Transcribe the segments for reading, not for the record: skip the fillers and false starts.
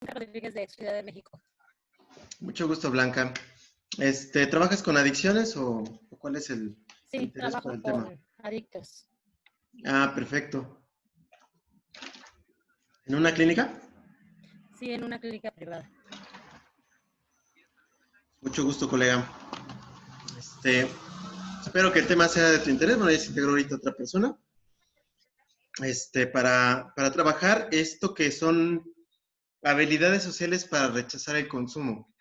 Rodríguez de Ciudad de México. Mucho gusto, Blanca. ¿Trabajas con adicciones o cuál es el Sí, interés por trabajo el tema? con adictos. Ah, perfecto. ¿En una clínica? Sí, en una clínica privada. Mucho gusto, colega. Espero que el tema sea de tu interés. Bueno, ya se integró ahorita otra persona. Para trabajar esto que son habilidades sociales para rechazar el consumo.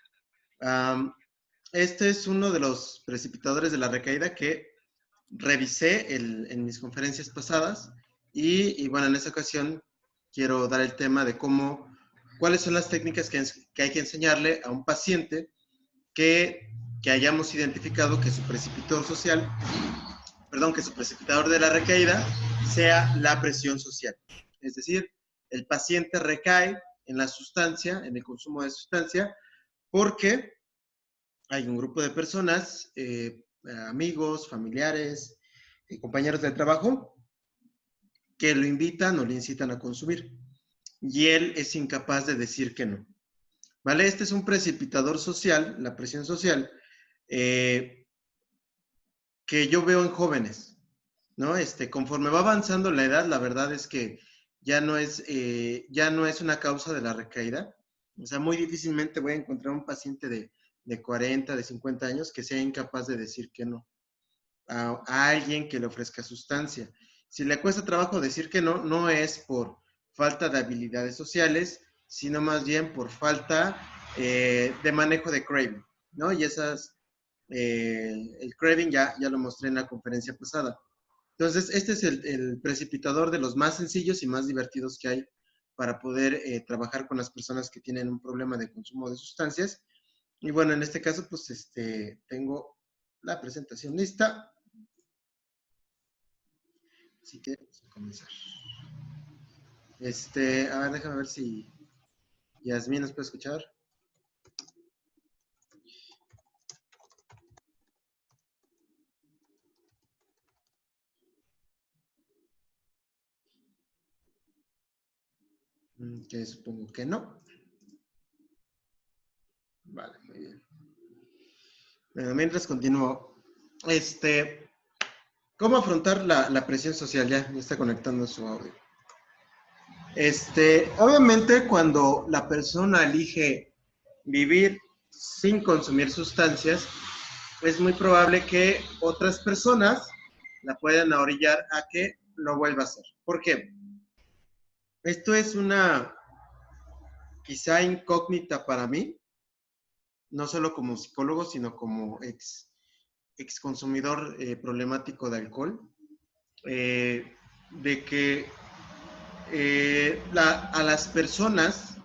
Este es uno de los precipitadores de la recaída que revisé en mis conferencias pasadas y bueno, en esta ocasión quiero dar el tema de cuáles son las técnicas que hay que enseñarle a un paciente que hayamos identificado que su precipitador social, que su precipitador de la recaída sea la presión social. Es decir, el paciente recae en la sustancia, en el consumo de sustancia, porque hay un grupo de personas, amigos, familiares, compañeros de trabajo, que lo invitan o le incitan a consumir. Y él es incapaz de decir que no. ¿Vale? Este es un precipitador social, la presión social, que yo veo en jóvenes, ¿no? Conforme va avanzando la edad, la verdad es que ya no es una causa de la recaída. O sea, muy difícilmente voy a encontrar un paciente de 40, de 50 años que sea incapaz de decir que no a alguien que le ofrezca sustancia. Si le cuesta trabajo decir que no, no es por falta de habilidades sociales, sino más bien por falta de manejo de craving, ¿no? Y el craving ya lo mostré en la conferencia pasada. Entonces, este es el precipitador de los más sencillos y más divertidos que hay para poder trabajar con las personas que tienen un problema de consumo de sustancias. Y bueno, en este caso, pues tengo la presentación lista. Así que vamos a comenzar. A ver, déjame ver si Yasmín nos puede escuchar. Que supongo que no. Vale, muy bien. Bueno, mientras continúo, ¿cómo afrontar la presión social? Ya está conectando su audio. Obviamente, cuando la persona elige vivir sin consumir sustancias, es muy probable que otras personas la puedan orillar a que lo vuelva a hacer. ¿Por qué? Esto es una quizá incógnita para mí, no solo como psicólogo, sino como ex consumidor problemático de alcohol, de que a las personas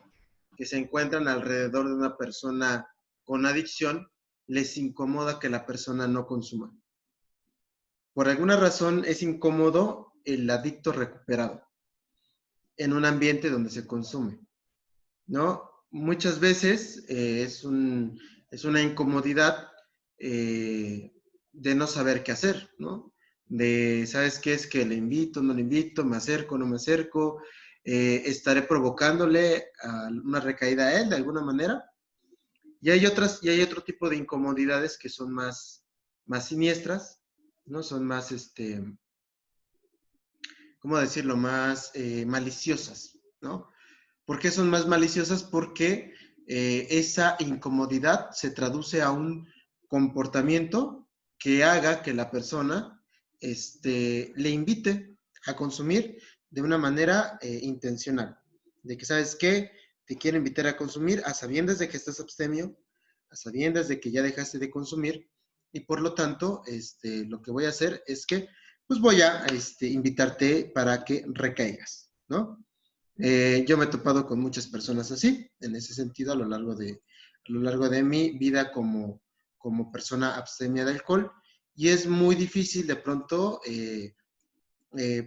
que se encuentran alrededor de una persona con adicción, les incomoda que la persona no consuma. Por alguna razón es incómodo el adicto recuperado en un ambiente donde se consume, ¿no? Muchas veces es una incomodidad de no saber qué hacer, ¿no? De, ¿sabes qué? Es que le invito, no le invito, me acerco, no me acerco, estaré provocándole a una recaída a él de alguna manera. Y hay otro tipo de incomodidades que son más siniestras, ¿no? Son más, ¿cómo decirlo? Más maliciosas, ¿no? ¿Por qué son más maliciosas? Porque esa incomodidad se traduce a un comportamiento que haga que la persona le invite a consumir de una manera intencional. De que, ¿sabes qué? Te quiero invitar a consumir a sabiendas de que estás abstemio, a sabiendas de que ya dejaste de consumir, y por lo tanto, lo que voy a hacer es que, pues voy a invitarte para que recaigas, ¿no? Yo me he topado con muchas personas así, en ese sentido, a lo largo de mi vida como persona abstemia de alcohol, y es muy difícil de pronto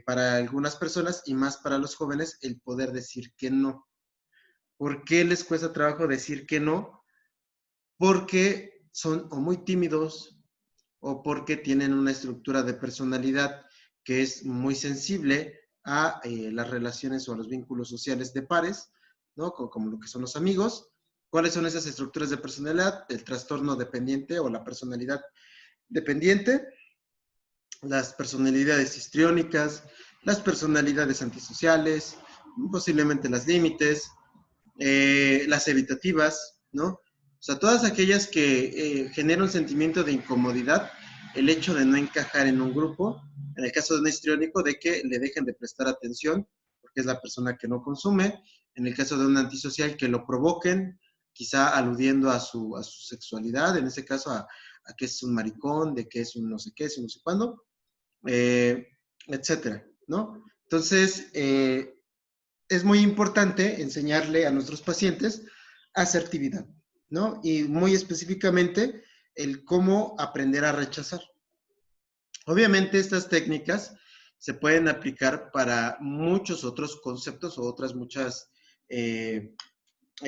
para algunas personas y más para los jóvenes el poder decir que no. ¿Por qué les cuesta trabajo decir que no? Porque son o muy tímidos o porque tienen una estructura de personalidad que es muy sensible a las relaciones o a los vínculos sociales de pares, ¿no? Como lo que son los amigos. ¿Cuáles son esas estructuras de personalidad? El trastorno dependiente o la personalidad dependiente, las personalidades histriónicas, las personalidades antisociales, posiblemente las límites, las evitativas, ¿no? O sea, todas aquellas que generan un sentimiento de incomodidad, el hecho de no encajar en un grupo, en el caso de un histriónico, de que le dejen de prestar atención, porque es la persona que no consume, en el caso de un antisocial, que lo provoquen, quizá aludiendo a su sexualidad, en ese caso a que es un maricón, de que es un no sé qué, es un no sé cuándo, eh, etcétera, ¿no? Entonces, es muy importante enseñarle a nuestros pacientes asertividad, ¿no? Y muy específicamente el cómo aprender a rechazar. Obviamente estas técnicas se pueden aplicar para muchos otros conceptos o otras muchas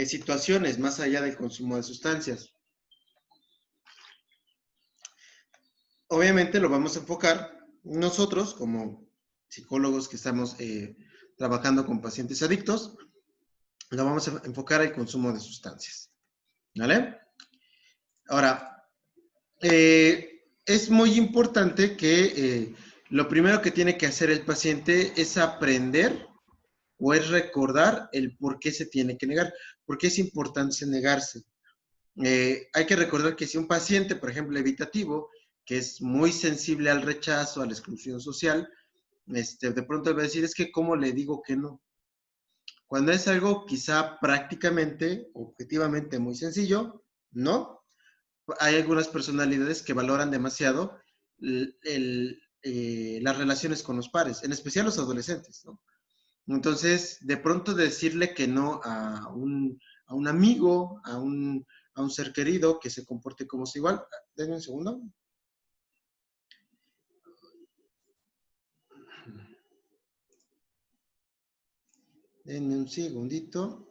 situaciones más allá del consumo de sustancias. Obviamente lo vamos a enfocar nosotros como psicólogos que estamos trabajando con pacientes adictos, lo vamos a enfocar al consumo de sustancias. ¿Vale? Ahora, es muy importante que lo primero que tiene que hacer el paciente es aprender o es recordar el por qué se tiene que negar, por qué es importante negarse. Hay que recordar que si un paciente, por ejemplo, evitativo, que es muy sensible al rechazo, a la exclusión social, de pronto va a decir, es que ¿cómo le digo que no? Cuando es algo quizá prácticamente, objetivamente muy sencillo, ¿no? Hay algunas personalidades que valoran demasiado las relaciones con los pares, en especial los adolescentes, ¿no? Entonces, de pronto decirle que no a un amigo, a un ser querido que se comporte como si igual. Denme un segundo. Denme un segundito.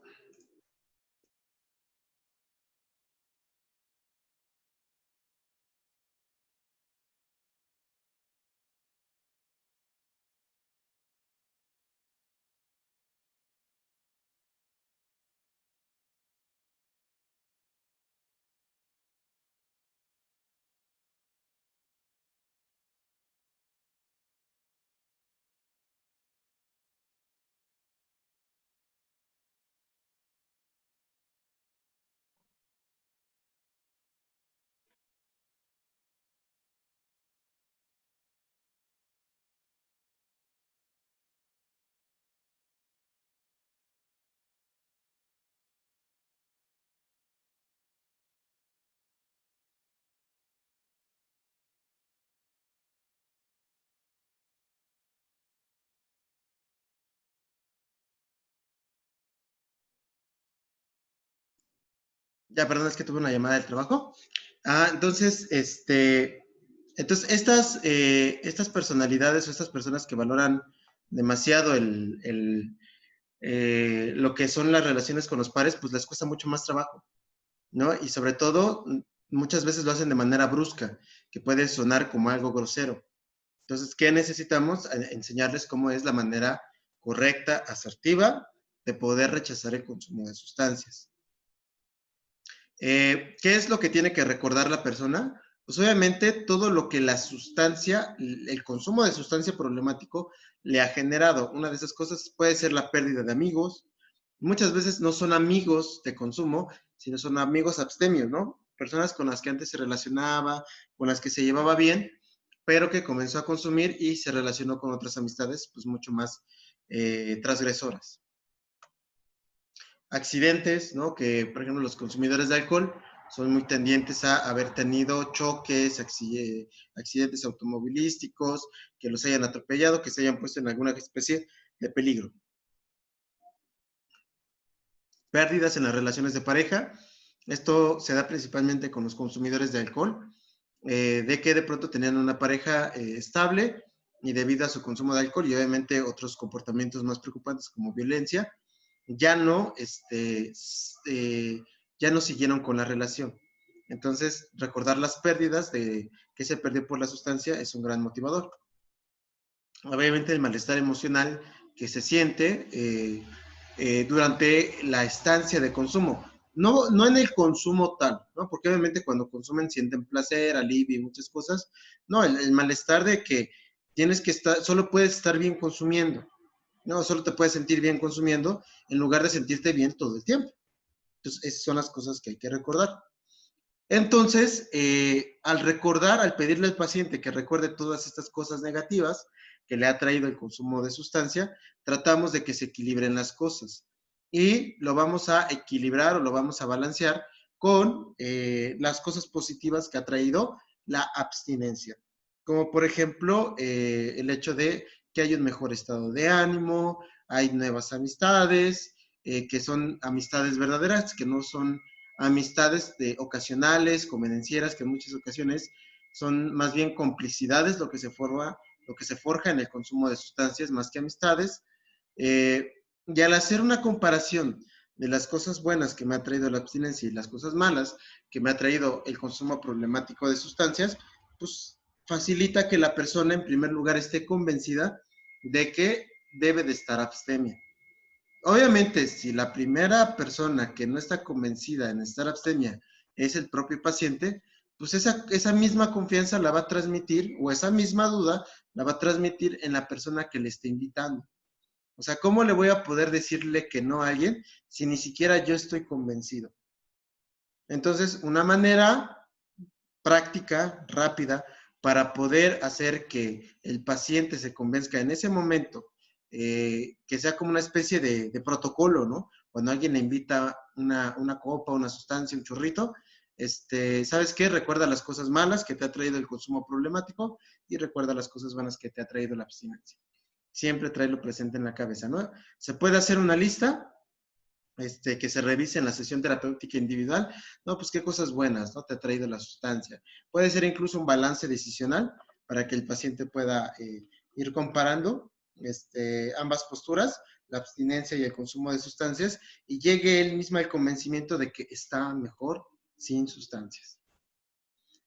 Ya, perdón, es que tuve una llamada del trabajo. Entonces, entonces estas personalidades o estas personas que valoran demasiado lo que son las relaciones con los pares, pues les cuesta mucho más trabajo, ¿no? Y sobre todo, muchas veces lo hacen de manera brusca, que puede sonar como algo grosero. Entonces, ¿qué necesitamos? Enseñarles cómo es la manera correcta, asertiva, de poder rechazar el consumo de sustancias. ¿Qué es lo que tiene que recordar la persona? Pues obviamente todo lo que la sustancia, el consumo de sustancia problemático le ha generado. Una de esas cosas puede ser la pérdida de amigos. Muchas veces no son amigos de consumo, sino son amigos abstemios, ¿no? Personas con las que antes se relacionaba, con las que se llevaba bien, pero que comenzó a consumir y se relacionó con otras amistades, pues mucho más transgresoras. Accidentes, ¿no? Que, por ejemplo, los consumidores de alcohol son muy tendientes a haber tenido choques, accidentes automovilísticos, que los hayan atropellado, que se hayan puesto en alguna especie de peligro. Pérdidas en las relaciones de pareja. Esto se da principalmente con los consumidores de alcohol, de que de pronto tenían una pareja estable y debido a su consumo de alcohol y obviamente otros comportamientos más preocupantes como violencia, ya no, ya no siguieron con la relación. Entonces, recordar las pérdidas de que se perdió por la sustancia es un gran motivador. Obviamente el malestar emocional que se siente durante la estancia de consumo. No, no en el consumo tal, ¿no? Porque obviamente cuando consumen sienten placer, alivio y muchas cosas. No, el malestar de que tienes que estar, solo puedes estar bien consumiendo. No, solo te puedes sentir bien consumiendo en lugar de sentirte bien todo el tiempo. Entonces, esas son las cosas que hay que recordar. Entonces, al recordar, al pedirle al paciente que recuerde todas estas cosas negativas que le ha traído el consumo de sustancia, tratamos de que se equilibren las cosas. Y lo vamos a equilibrar o lo vamos a balancear con las cosas positivas que ha traído la abstinencia. Como por ejemplo, el hecho de que hay un mejor estado de ánimo, hay nuevas amistades, que son amistades verdaderas, que no son amistades ocasionales, convenencieras, que en muchas ocasiones son más bien complicidades lo que se forja en el consumo de sustancias más que amistades. Y al hacer una comparación de las cosas buenas que me ha traído la abstinencia y las cosas malas que me ha traído el consumo problemático de sustancias, pues facilita que la persona en primer lugar esté convencida de que debe de estar abstemia. Obviamente, si la primera persona que no está convencida en estar abstemia es el propio paciente, pues esa misma confianza la va a transmitir, o esa misma duda la va a transmitir en la persona que le esté invitando. O sea, ¿cómo le voy a poder decirle que no a alguien si ni siquiera yo estoy convencido? Entonces, una manera práctica, rápida, para poder hacer que el paciente se convenzca en ese momento, que sea como una especie de protocolo, ¿no? Cuando alguien le invita una copa, una sustancia, un churrito, ¿sabes qué? Recuerda las cosas malas que te ha traído el consumo problemático y recuerda las cosas buenas que te ha traído la abstinencia. Siempre tráelo presente en la cabeza, ¿no? Se puede hacer una lista que se revise en la sesión terapéutica individual, no, pues qué cosas buenas, ¿no? Te ha traído la sustancia. Puede ser incluso un balance decisional para que el paciente pueda ir comparando ambas posturas, la abstinencia y el consumo de sustancias, y llegue él mismo al convencimiento de que está mejor sin sustancias.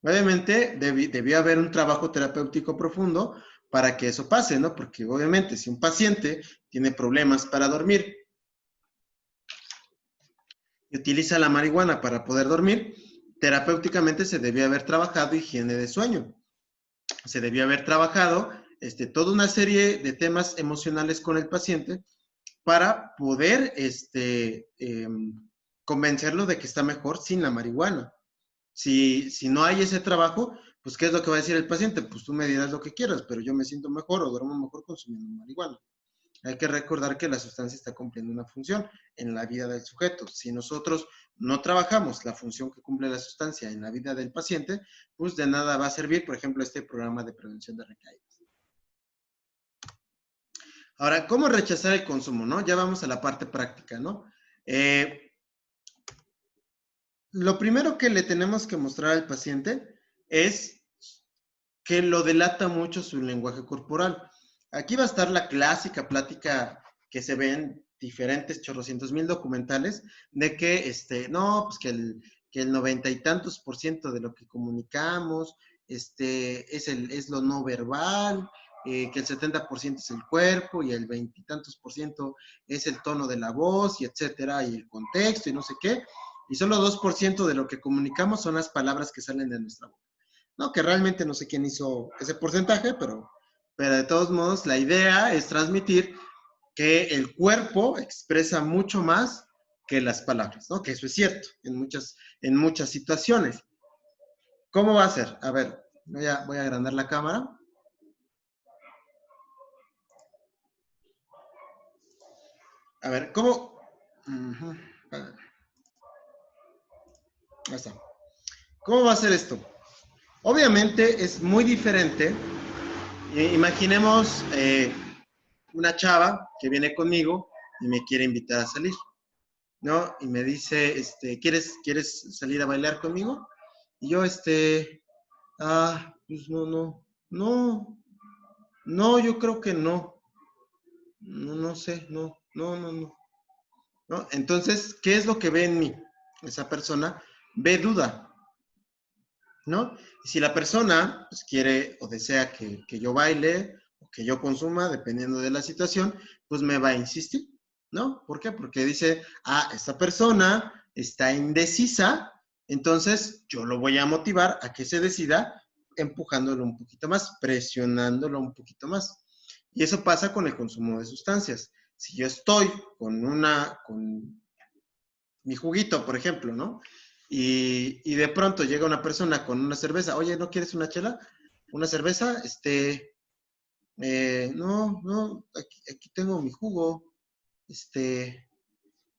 Obviamente debió haber un trabajo terapéutico profundo para que eso pase, ¿no? Porque obviamente si un paciente tiene problemas para dormir, y utiliza la marihuana para poder dormir, terapéuticamente se debió haber trabajado higiene de sueño. Se debió haber trabajado toda una serie de temas emocionales con el paciente para poder convencerlo de que está mejor sin la marihuana. Si no hay ese trabajo, pues ¿qué es lo que va a decir el paciente? Pues tú me dirás lo que quieras, pero yo me siento mejor o duermo mejor consumiendo marihuana. Hay que recordar que la sustancia está cumpliendo una función en la vida del sujeto. Si nosotros no trabajamos la función que cumple la sustancia en la vida del paciente, pues de nada va a servir, por ejemplo, este programa de prevención de recaídas. Ahora, ¿cómo rechazar el consumo, no? Ya vamos a la parte práctica, ¿no? Lo primero que le tenemos que mostrar al paciente es que lo delata mucho su lenguaje corporal. Aquí va a estar la clásica plática que se ve en diferentes chorrocientos mil documentales de que, no, pues que el 90 y tantos por ciento de lo que comunicamos es lo no verbal, que el 70% es el cuerpo y el 20 y tantos por ciento es el tono de la voz y etcétera, y el contexto y no sé qué, y solo 2% de lo que comunicamos son las palabras que salen de nuestra boca. No, que realmente no sé quién hizo ese porcentaje, pero de todos modos la idea es transmitir que el cuerpo expresa mucho más que las palabras, ¿no? Que eso es cierto en muchas situaciones. ¿Cómo va a ser? A ver, voy a agrandar la cámara. A ver, ¿cómo? Ahí está. ¿Cómo va a ser esto? Obviamente es muy diferente. Imaginemos una chava que viene conmigo y me quiere invitar a salir, ¿no? Y me dice, ¿quieres salir a bailar conmigo? Y yo, pues no, yo creo que no. No sé, no. Entonces, ¿qué es lo que ve en mí? Esa persona ve duda, ¿no? Y si la persona pues, quiere o desea que yo baile o que yo consuma, dependiendo de la situación, pues me va a insistir. ¿no? ¿Por qué? Porque dice, esta persona está indecisa, entonces yo lo voy a motivar a que se decida empujándolo un poquito más, presionándolo un poquito más. Y eso pasa con el consumo de sustancias. Si yo estoy con mi juguito, por ejemplo, ¿no? Y de pronto llega una persona con una cerveza, oye, ¿no quieres una chela? ¿Una cerveza? No, aquí tengo mi jugo.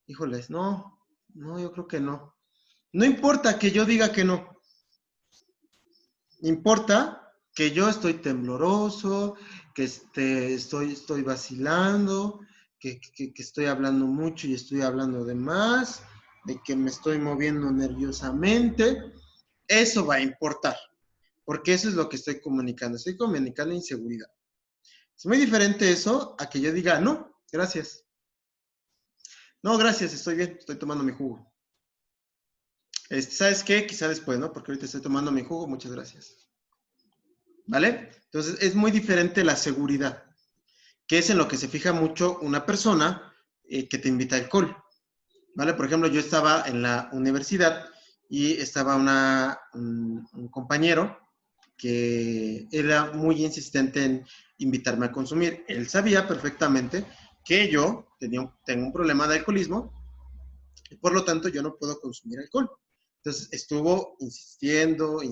Híjoles, no, yo creo que no. No importa que yo diga que no. Importa que yo estoy tembloroso, que estoy vacilando, que estoy hablando mucho y estoy hablando de más, de que me estoy moviendo nerviosamente. Eso va a importar, porque eso es lo que estoy comunicando. Estoy comunicando inseguridad. Es muy diferente eso a que yo diga, no, gracias. No, gracias, estoy bien, estoy tomando mi jugo. ¿Sabes qué? Quizá después, ¿no? Porque ahorita estoy tomando mi jugo, muchas gracias. ¿Vale? Entonces, es muy diferente la seguridad, que es en lo que se fija mucho una persona que te invita a alcohol. ¿Vale? Por ejemplo, yo estaba en la universidad y estaba un compañero que era muy insistente en invitarme a consumir. Él sabía perfectamente que yo tengo un problema de alcoholismo y por lo tanto yo no puedo consumir alcohol. Entonces estuvo insistiendo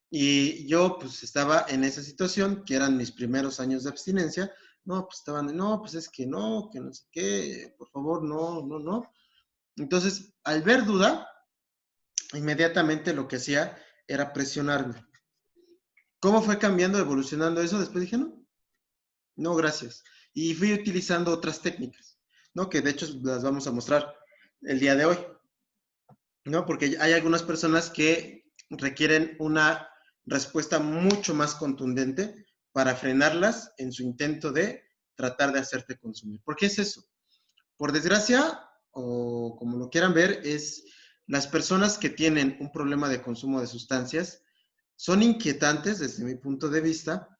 y yo pues estaba en esa situación que eran mis primeros años de abstinencia. No, pues no, pues es que no sé qué, por favor, no. Entonces, al ver duda, inmediatamente lo que hacía era presionarme. ¿Cómo fue cambiando, evolucionando eso? Después dije, no, gracias. Y fui utilizando otras técnicas, ¿no? Que de hecho las vamos a mostrar el día de hoy, ¿no? Porque hay algunas personas que requieren una respuesta mucho más contundente para frenarlas en su intento de tratar de hacerte consumir. ¿Por qué es eso? Por desgracia, o como lo quieran ver, es las personas que tienen un problema de consumo de sustancias son inquietantes desde mi punto de vista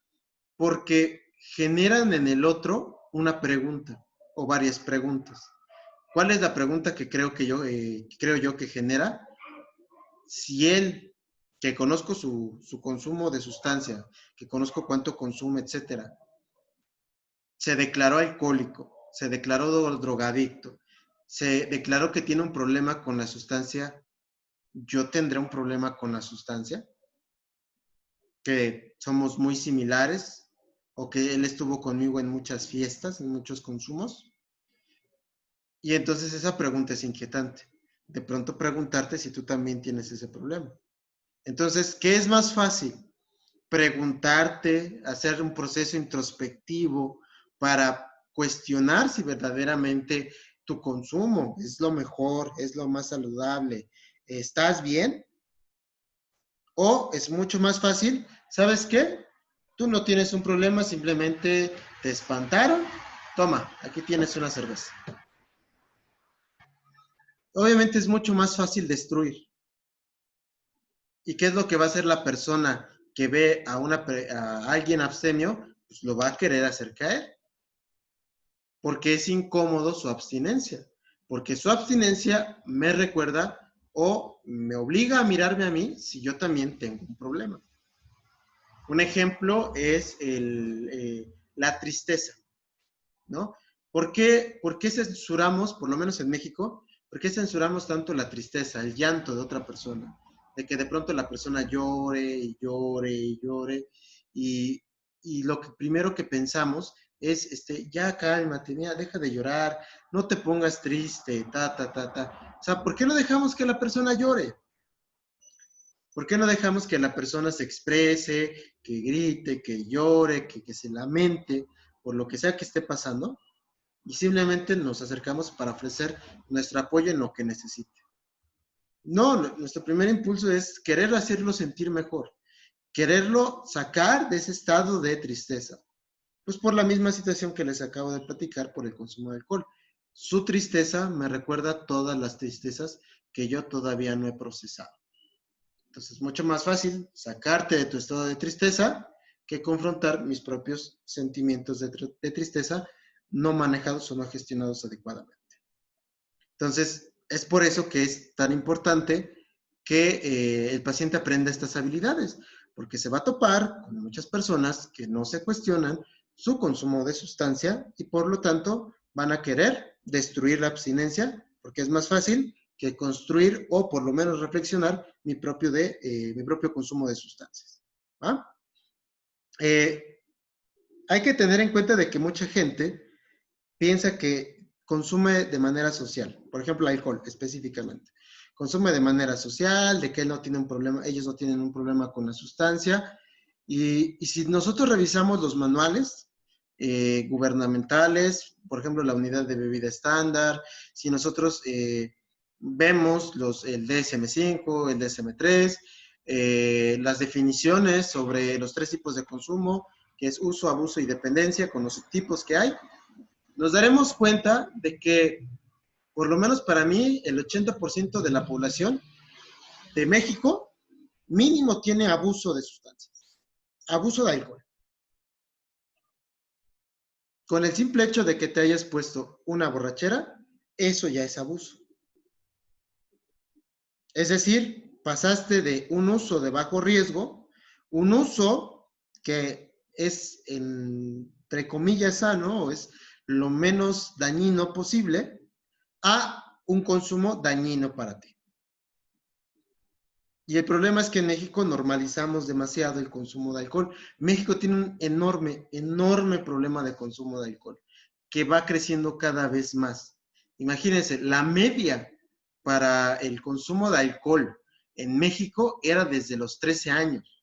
porque generan en el otro una pregunta o varias preguntas. ¿Cuál es la pregunta que creo yo que genera? Si él, que conozco su consumo de sustancia, que conozco cuánto consume, etcétera, se declaró alcohólico, se declaró drogadicto, se declaró que tiene un problema con la sustancia, ¿yo tendré un problema con la sustancia? ¿Que somos muy similares? ¿O que él estuvo conmigo en muchas fiestas, en muchos consumos? Y entonces esa pregunta es inquietante. De pronto preguntarte si tú también tienes ese problema. Entonces, ¿qué es más fácil? Preguntarte, hacer un proceso introspectivo para cuestionar si verdaderamente tu consumo es lo mejor, es lo más saludable, ¿estás bien? O es mucho más fácil, ¿sabes qué? Tú no tienes un problema, simplemente te espantaron. Toma, aquí tienes una cerveza. Obviamente es mucho más fácil destruir. ¿Y qué es lo que va a hacer la persona que ve a alguien abstemio? Pues lo va a querer hacer caer, porque es incómodo su abstinencia, porque su abstinencia me recuerda o me obliga a mirarme a mí si yo también tengo un problema. Un ejemplo es la tristeza, ¿no? ¿Por qué censuramos, por lo menos en México, por qué censuramos tanto la tristeza, el llanto de otra persona? De que de pronto la persona llore y llore y llore y lo que primero que pensamos es, ya cálmate, mira, deja de llorar, no te pongas triste, ta. O sea, ¿por qué no dejamos que la persona llore? ¿Por qué no dejamos que la persona se exprese, que grite, que llore, que se lamente por lo que sea que esté pasando? Y simplemente nos acercamos para ofrecer nuestro apoyo en lo que necesite. No, nuestro primer impulso es querer hacerlo sentir mejor, quererlo sacar de ese estado de tristeza. Pues por la misma situación que les acabo de platicar por el consumo de alcohol. Su tristeza me recuerda todas las tristezas que yo todavía no he procesado. Entonces es mucho más fácil sacarte de tu estado de tristeza que confrontar mis propios sentimientos de tristeza no manejados o no gestionados adecuadamente. Entonces, es por eso que es tan importante que el paciente aprenda estas habilidades, porque se va a topar con muchas personas que no se cuestionan su consumo de sustancia y por lo tanto van a querer destruir la abstinencia, porque es más fácil que construir o por lo menos reflexionar mi propio consumo de sustancias. ¿Va? Hay que tener en cuenta de que mucha gente piensa que consume de manera social, por ejemplo, alcohol específicamente. Consume de manera social, de que él no tiene un problema, ellos no tienen un problema con la sustancia. Y si nosotros revisamos los manuales gubernamentales, por ejemplo, la unidad de bebida estándar, si nosotros vemos el DSM-5, el DSM-3, las definiciones sobre los 3 tipos de consumo, que es uso, abuso y dependencia, con los subtipos que hay, nos daremos cuenta de que, por lo menos para mí, el 80% de la población de México mínimo tiene abuso de sustancias, abuso de alcohol. Con el simple hecho de que te hayas puesto una borrachera, eso ya es abuso. Es decir, pasaste de un uso de bajo riesgo, un uso que es, entre comillas, sano, o es lo menos dañino posible, a un consumo dañino para ti. Y el problema es que en México normalizamos demasiado el consumo de alcohol. México tiene un enorme, enorme problema de consumo de alcohol, que va creciendo cada vez más. Imagínense, la media para el consumo de alcohol en México era desde los 13 años.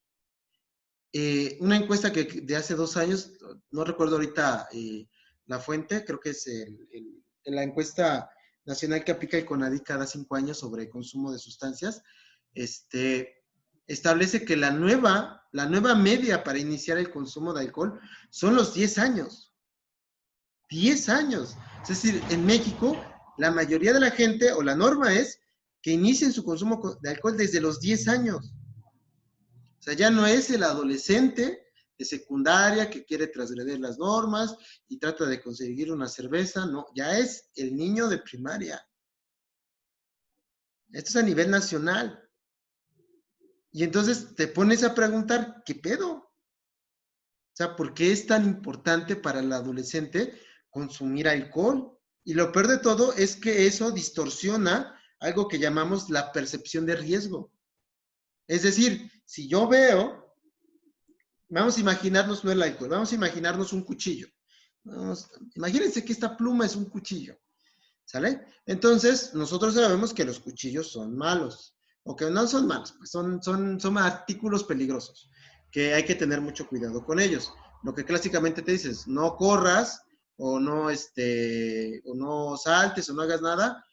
Una encuesta que de hace 2 años, no recuerdo ahorita la fuente, creo que es la encuesta nacional que aplica el CONADI cada 5 años sobre consumo de sustancias, establece que la nueva media para iniciar el consumo de alcohol son los 10 años. 10 años. Es decir, en México, la mayoría de la gente, o la norma es, que inicien su consumo de alcohol desde los 10 años. O sea, ya no es el adolescente de secundaria que quiere transgredir las normas y trata de conseguir una cerveza, no, ya es el niño de primaria. Esto es a nivel nacional. Y entonces te pones a preguntar, ¿qué pedo? O sea, ¿por qué es tan importante para el adolescente consumir alcohol? Y lo peor de todo es que eso distorsiona algo que llamamos la percepción de riesgo. Es decir, si yo veo, vamos a imaginarnos, no el alcohol, vamos a imaginarnos un cuchillo. Imagínense que esta pluma es un cuchillo, ¿sale? Entonces, nosotros sabemos que los cuchillos son malos, o que no son malos, pues son artículos peligrosos, que hay que tener mucho cuidado con ellos. Lo que clásicamente te dices, no corras, o no saltes, o no hagas nada,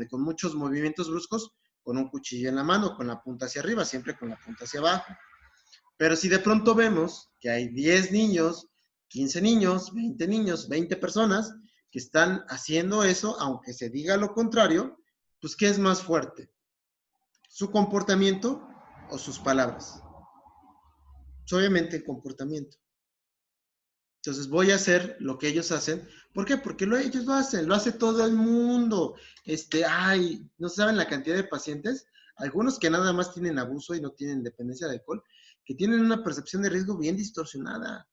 con muchos movimientos bruscos, con un cuchillo en la mano, con la punta hacia arriba, siempre con la punta hacia abajo. Pero si de pronto vemos que hay 10 niños, 15 niños, 20 niños, 20 personas que están haciendo eso, aunque se diga lo contrario, pues ¿qué es más fuerte? ¿Su comportamiento o sus palabras? Pues obviamente el comportamiento. Entonces voy a hacer lo que ellos hacen. ¿Por qué? Porque ellos lo hacen, lo hace todo el mundo. No saben la cantidad de pacientes, algunos que nada más tienen abuso y no tienen dependencia de alcohol, que tienen una percepción de riesgo bien distorsionada.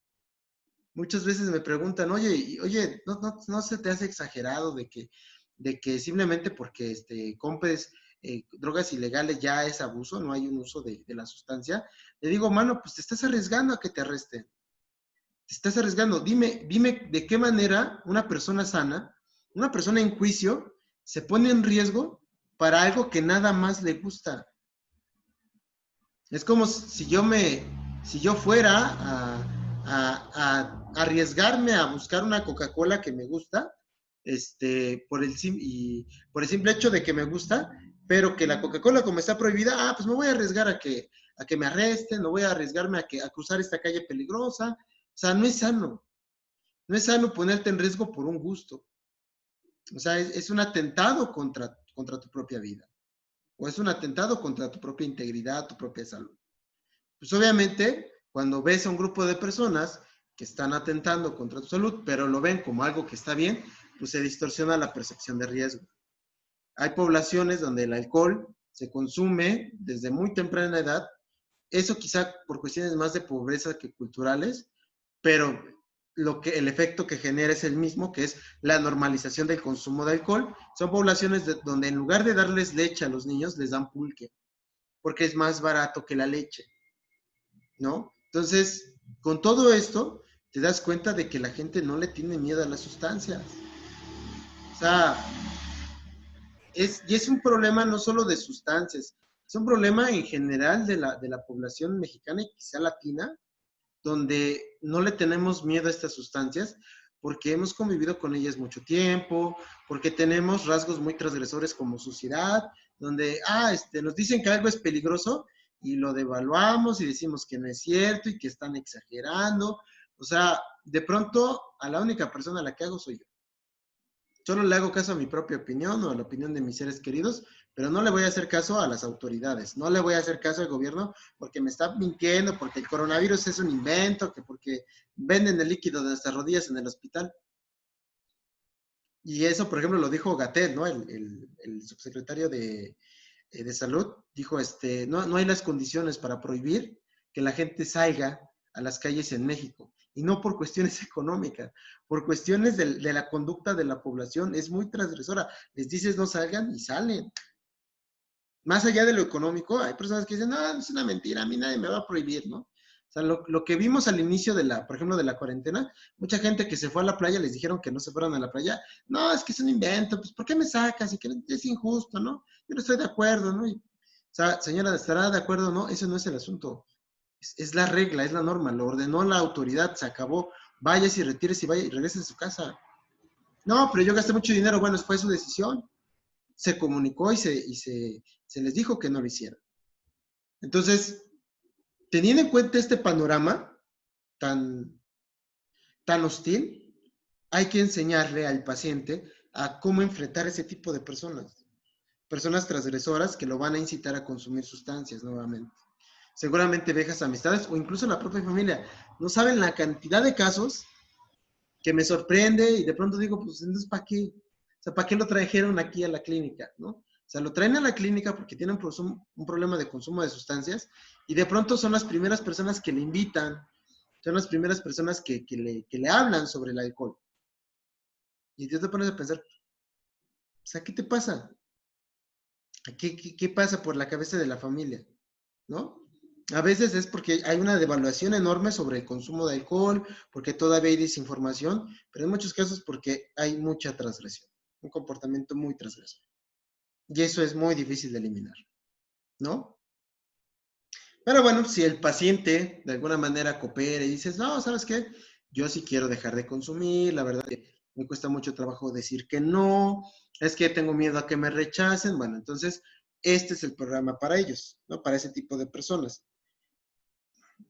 Muchas veces me preguntan, oye, ¿no se te hace exagerado de que simplemente porque compres drogas ilegales ya es abuso, no hay un uso de la sustancia? Le digo, mano, pues te estás arriesgando a que te arresten. Te estás arriesgando. Dime de qué manera una persona sana, una persona en juicio, se pone en riesgo para algo que nada más le gusta. Es como si yo fuera a arriesgarme a buscar una Coca-Cola que me gusta, por el simple hecho de que me gusta, pero que la Coca-Cola como está prohibida, pues me voy a arriesgar a que me arresten, no voy a arriesgarme a cruzar esta calle peligrosa. O sea, no es sano. No es sano ponerte en riesgo por un gusto. O sea, es un atentado contra tu propia vida. O es un atentado contra tu propia integridad, tu propia salud. Pues obviamente, cuando ves a un grupo de personas que están atentando contra tu salud, pero lo ven como algo que está bien, pues se distorsiona la percepción de riesgo. Hay poblaciones donde el alcohol se consume desde muy temprana edad, eso quizá por cuestiones más de pobreza que culturales, pero el efecto que genera es el mismo, que es la normalización del consumo de alcohol. Son poblaciones donde en lugar de darles leche a los niños, les dan pulque, porque es más barato que la leche, ¿no? Entonces, con todo esto, te das cuenta de que la gente no le tiene miedo a las sustancias. O sea, y es un problema no solo de sustancias, es un problema en general de la población mexicana y quizá latina, donde no le tenemos miedo a estas sustancias porque hemos convivido con ellas mucho tiempo, porque tenemos rasgos muy transgresores como suciedad, donde nos dicen que algo es peligroso y lo devaluamos y decimos que no es cierto y que están exagerando. O sea, de pronto a la única persona a la que hago soy yo. Solo le hago caso a mi propia opinión o a la opinión de mis seres queridos, pero no le voy a hacer caso a las autoridades, no le voy a hacer caso al gobierno porque me está mintiendo, porque el coronavirus es un invento, que porque venden el líquido de nuestras rodillas en el hospital. Y eso, por ejemplo, lo dijo Gatell, ¿no? El subsecretario de Salud, dijo, no hay las condiciones para prohibir que la gente salga a las calles en México. Y no por cuestiones económicas, por cuestiones de la conducta de la población. Es muy transgresora. Les dices no salgan y salen. Más allá de lo económico, hay personas que dicen, no, es una mentira, a mí nadie me va a prohibir, ¿no? O sea, lo que vimos al inicio por ejemplo, de la cuarentena, mucha gente que se fue a la playa les dijeron que no se fueran a la playa. No, es que es un invento, pues ¿por qué me sacas? Y que es injusto, ¿no? Yo no estoy de acuerdo, ¿no? O sea, señora, ¿estará de acuerdo? No, ese no es el asunto. Es la regla, es la norma, lo ordenó la autoridad, se acabó. Váyase y retírese y vaya y regrese a su casa. No, pero yo gasté mucho dinero, bueno, fue su decisión. Se comunicó y se les dijo que no lo hicieran. Entonces, teniendo en cuenta este panorama tan, tan hostil, hay que enseñarle al paciente a cómo enfrentar ese tipo de personas. Personas transgresoras que lo van a incitar a consumir sustancias nuevamente. Seguramente viejas amistades o incluso la propia familia. No saben la cantidad de casos que me sorprende y de pronto digo, pues entonces, ¿para qué? O sea, ¿para qué lo trajeron aquí a la clínica, no? O sea, lo traen a la clínica porque tienen un problema de consumo de sustancias y de pronto son las primeras personas que le invitan, son las primeras personas que le hablan sobre el alcohol. Y tú te pones a pensar, o sea, ¿qué te pasa? ¿Qué pasa por la cabeza de la familia? ¿No? A veces es porque hay una devaluación enorme sobre el consumo de alcohol, porque todavía hay desinformación, pero en muchos casos porque hay mucha transgresión, un comportamiento muy transgresor. Y eso es muy difícil de eliminar, ¿no? Pero bueno, si el paciente de alguna manera coopera y dices, no, ¿sabes qué? Yo sí quiero dejar de consumir, la verdad que me cuesta mucho trabajo decir que no, es que tengo miedo a que me rechacen, bueno, entonces este es el programa para ellos, ¿no? Para ese tipo de personas.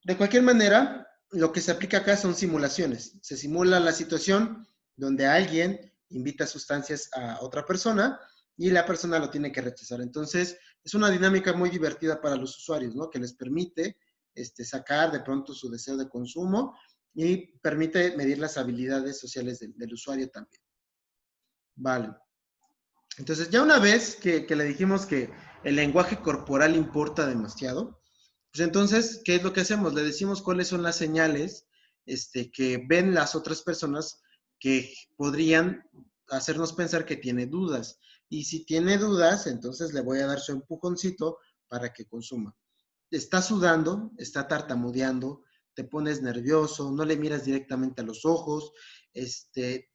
De cualquier manera, lo que se aplica acá son simulaciones. Se simula la situación donde alguien invita sustancias a otra persona y la persona lo tiene que rechazar. Entonces, es una dinámica muy divertida para los usuarios, ¿no? Que les permite sacar de pronto su deseo de consumo y permite medir las habilidades sociales del usuario también. Vale. Entonces, ya una vez que le dijimos que el lenguaje corporal importa demasiado, pues entonces, ¿qué es lo que hacemos? Le decimos cuáles son las señales que ven las otras personas que podrían hacernos pensar que tiene dudas. Y si tiene dudas, entonces le voy a dar su empujoncito para que consuma. Está sudando, está tartamudeando, te pones nervioso, no le miras directamente a los ojos,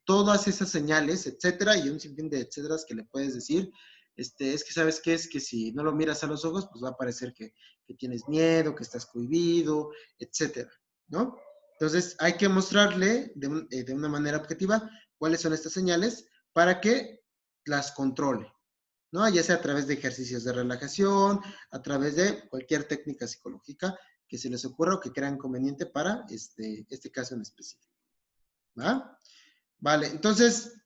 todas esas señales, etcétera, y un sinfín de etcéteras que le puedes decir, es que sabes qué es que si no lo miras a los ojos, pues va a parecer que tienes miedo, que estás cohibido, etcétera, ¿no? Entonces hay que mostrarle de una manera objetiva cuáles son estas señales para que las controle, ¿no? Ya sea a través de ejercicios de relajación, a través de cualquier técnica psicológica que se les ocurra o que crean conveniente para este caso en específico. ¿Va? Vale, entonces,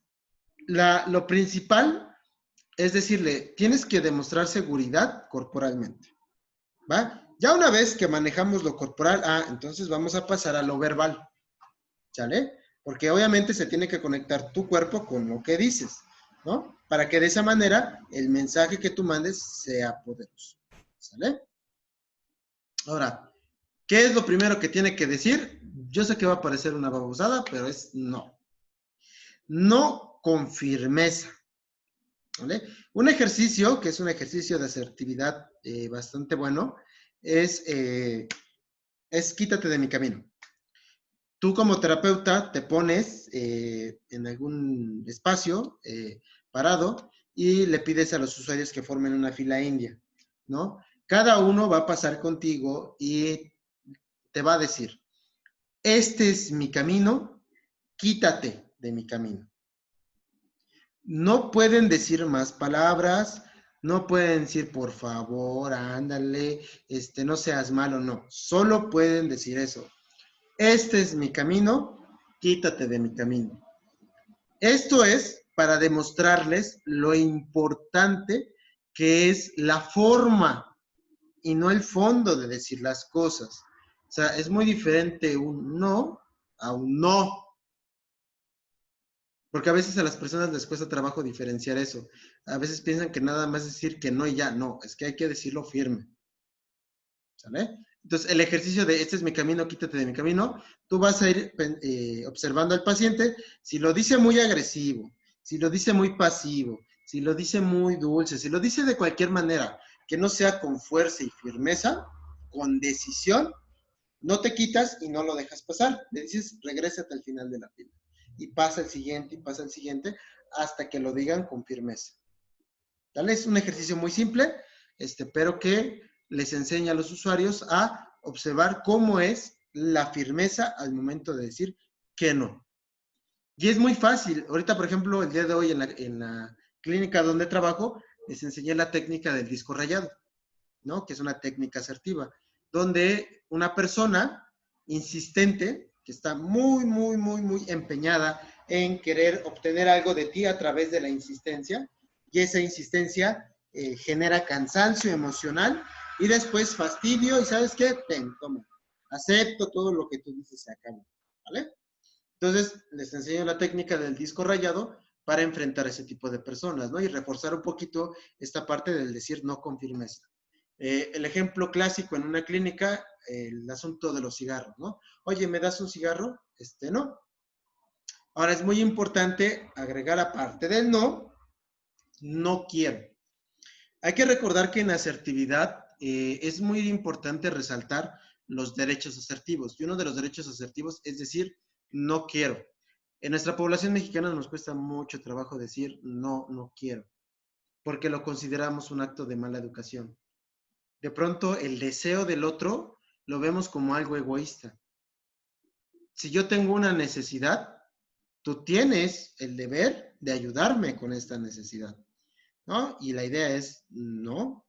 lo principal es decirle, tienes que demostrar seguridad corporalmente. ¿Va? Ya una vez que manejamos lo corporal, entonces vamos a pasar a lo verbal. ¿sale? Porque obviamente se tiene que conectar tu cuerpo con lo que dices, ¿no? Para que de esa manera el mensaje que tú mandes sea poderoso, ¿sale? Ahora, ¿qué es lo primero que tiene que decir? Yo sé que va a parecer una babosada, pero es no. No con firmeza, ¿vale? Un ejercicio, que es un ejercicio de asertividad bastante bueno, es quítate de mi camino. Tú como terapeuta te pones en algún espacio parado y le pides a los usuarios que formen una fila india, ¿no? Cada uno va a pasar contigo y te va a decir, este es mi camino, quítate de mi camino. No pueden decir más palabras, no pueden decir por favor, ándale, no seas malo, no. Solo pueden decir eso. Este es mi camino, quítate de mi camino. Esto es para demostrarles lo importante que es la forma y no el fondo de decir las cosas. O sea, es muy diferente un no a un no. Porque a veces a las personas les cuesta trabajo diferenciar eso. A veces piensan que nada más decir que no y ya. No, es que hay que decirlo firme. ¿Sale? Entonces, el ejercicio de este es mi camino, quítate de mi camino, tú vas a ir observando al paciente. Si lo dice muy agresivo, si lo dice muy pasivo, si lo dice muy dulce, si lo dice de cualquier manera, que no sea con fuerza y firmeza, con decisión, no te quitas y no lo dejas pasar. Le dices, regrésate al final de la fila. Y pasa el siguiente, hasta que lo digan con firmeza. ¿Vale? Es un ejercicio muy simple, pero que les enseña a los usuarios a observar cómo es la firmeza al momento de decir que no. Y es muy fácil. Ahorita, por ejemplo, el día de hoy en la clínica donde trabajo, les enseñé la técnica del disco rayado, ¿no? Que es una técnica asertiva, donde una persona insistente, que está muy, muy, muy, muy empeñada en querer obtener algo de ti a través de la insistencia, y esa insistencia genera cansancio emocional y después fastidio, y ¿sabes qué? Ten, toma, acepto todo lo que tú dices, se acabó, ¿vale? Entonces, les enseño la técnica del disco rayado para enfrentar a ese tipo de personas, ¿no? Y reforzar un poquito esta parte del decir no con firmeza. El ejemplo clásico en una clínica, el asunto de los cigarros, ¿no? Oye, ¿me das un cigarro? No. Ahora es muy importante agregar aparte del no, no quiero. Hay que recordar que en asertividad es muy importante resaltar los derechos asertivos. Y uno de los derechos asertivos es decir, no quiero. En nuestra población mexicana nos cuesta mucho trabajo decir no, no quiero, porque lo consideramos un acto de mala educación. De pronto el deseo del otro lo vemos como algo egoísta. Si yo tengo una necesidad, tú tienes el deber de ayudarme con esta necesidad, ¿no? Y la idea es, no,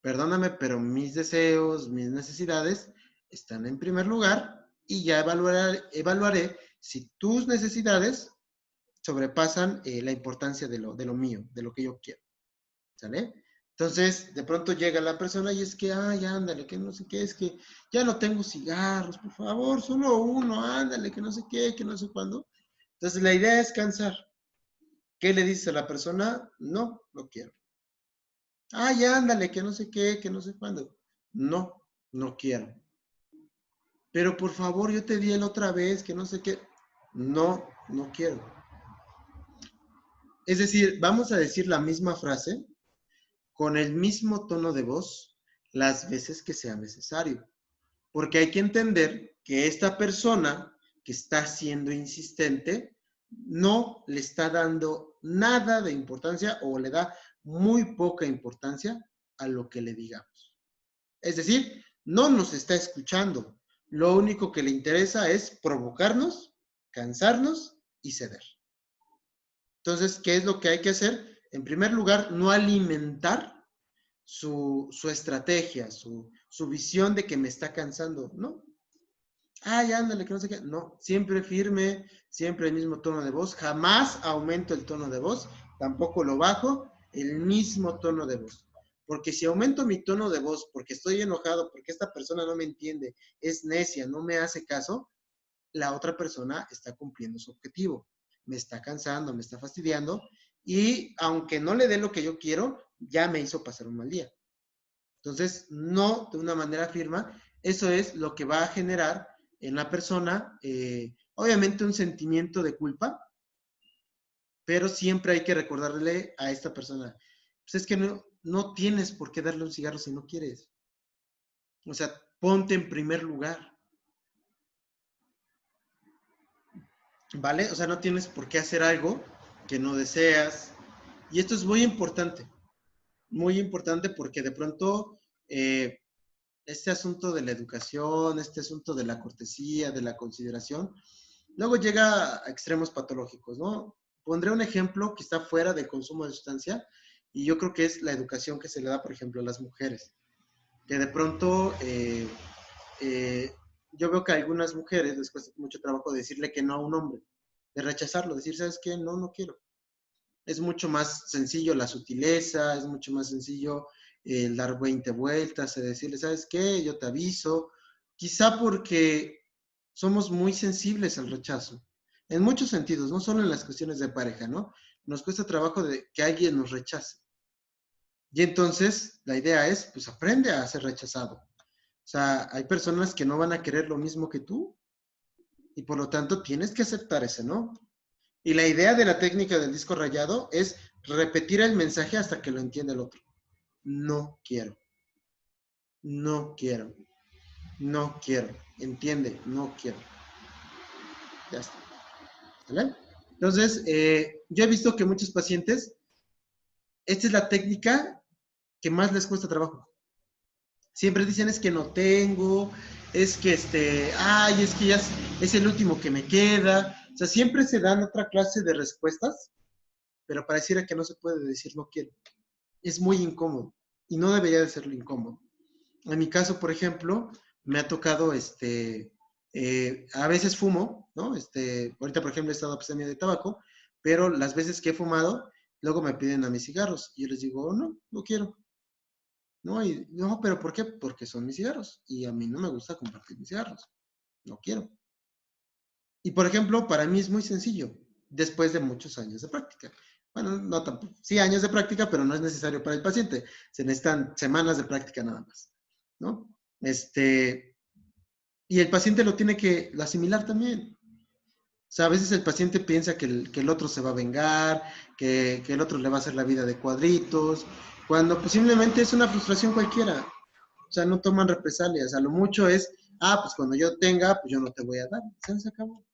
perdóname, pero mis deseos, mis necesidades están en primer lugar y ya evaluaré si tus necesidades sobrepasan la importancia de lo mío, de lo que yo quiero. ¿Sale? Entonces, de pronto llega la persona y es que, ay, ándale, que no sé qué, es que ya no tengo cigarros, por favor, solo uno, ándale, que no sé qué, que no sé cuándo. Entonces, la idea es cansar. ¿Qué le dice a la persona? No, lo quiero. Ay, ándale, que no sé qué, que no sé cuándo. No, no quiero. Pero por favor, yo te di la otra vez, que no sé qué. No, no quiero. Es decir, vamos a decir la misma frase con el mismo tono de voz las veces que sea necesario. Porque hay que entender que esta persona que está siendo insistente no le está dando nada de importancia o le da muy poca importancia a lo que le digamos. Es decir, no nos está escuchando. Lo único que le interesa es provocarnos, cansarnos y ceder. Entonces, ¿qué es lo que hay que hacer? En primer lugar, no alimentar su estrategia, su visión de que me está cansando, ¿no? Ay, ándale, que no sé qué. No, siempre firme, siempre el mismo tono de voz. Jamás aumento el tono de voz, tampoco lo bajo, el mismo tono de voz. Porque si aumento mi tono de voz, porque estoy enojado, porque esta persona no me entiende, es necia, no me hace caso, la otra persona está cumpliendo su objetivo. Me está cansando, me está fastidiando y aunque no le dé lo que yo quiero, ya me hizo pasar un mal día. Entonces, no de una manera firme, eso es lo que va a generar en la persona, obviamente un sentimiento de culpa, pero siempre hay que recordarle a esta persona, pues es que no tienes por qué darle un cigarro si no quieres. O sea, ponte en primer lugar, ¿vale? O sea, no tienes por qué hacer algo que no deseas. Y esto es muy importante porque de pronto este asunto de la educación, este asunto de la cortesía, de la consideración, luego llega a extremos patológicos, ¿no? Pondré un ejemplo que está fuera del consumo de sustancia y yo creo que es la educación que se le da, por ejemplo, a las mujeres. Que de pronto eh, yo veo que a algunas mujeres les cuesta mucho trabajo decirle que no a un hombre, de rechazarlo, decir, ¿sabes qué? No, no quiero. Es mucho más sencillo la sutileza, es mucho más sencillo el dar 20 vueltas, decirle, ¿sabes qué? Yo te aviso. Quizá porque somos muy sensibles al rechazo, en muchos sentidos, no solo en las cuestiones de pareja, ¿no? Nos cuesta trabajo de que alguien nos rechace. Y entonces la idea es, pues aprende a ser rechazado. O sea, hay personas que no van a querer lo mismo que tú y por lo tanto tienes que aceptar ese no. Y la idea de la técnica del disco rayado es repetir el mensaje hasta que lo entienda el otro. No quiero. No quiero. No quiero. Entiende, no quiero. Ya está. ¿Vale? Entonces, yo he visto que muchos pacientes, esta es la técnica que más les cuesta trabajo. Siempre dicen es que no tengo, es que ay, es que ya es el último que me queda. O sea, siempre se dan otra clase de respuestas, pero pareciera que no se puede decir no quiero. Es muy incómodo y no debería de serlo incómodo. En mi caso, por ejemplo, me ha tocado, a veces fumo, ¿no? Ahorita, por ejemplo, he estado abstemio de tabaco, pero las veces que he fumado, luego me piden a mis cigarros y yo les digo, oh, no, no quiero. No, y no, pero ¿por qué? Porque son mis cigarros y a mí no me gusta compartir mis cigarros. No quiero. Y por ejemplo, para mí es muy sencillo, después de muchos años de práctica. Bueno, no tampoco, sí años de práctica, pero no es necesario para el paciente. Se necesitan semanas de práctica nada más, ¿no? Y el paciente lo tiene que asimilar también. O sea, a veces el paciente piensa que el otro se va a vengar, que el otro le va a hacer la vida de cuadritos, cuando posiblemente es una frustración cualquiera. O sea, no toman represalias. A lo mucho es, pues cuando yo tenga, pues yo no te voy a dar. Se acabó.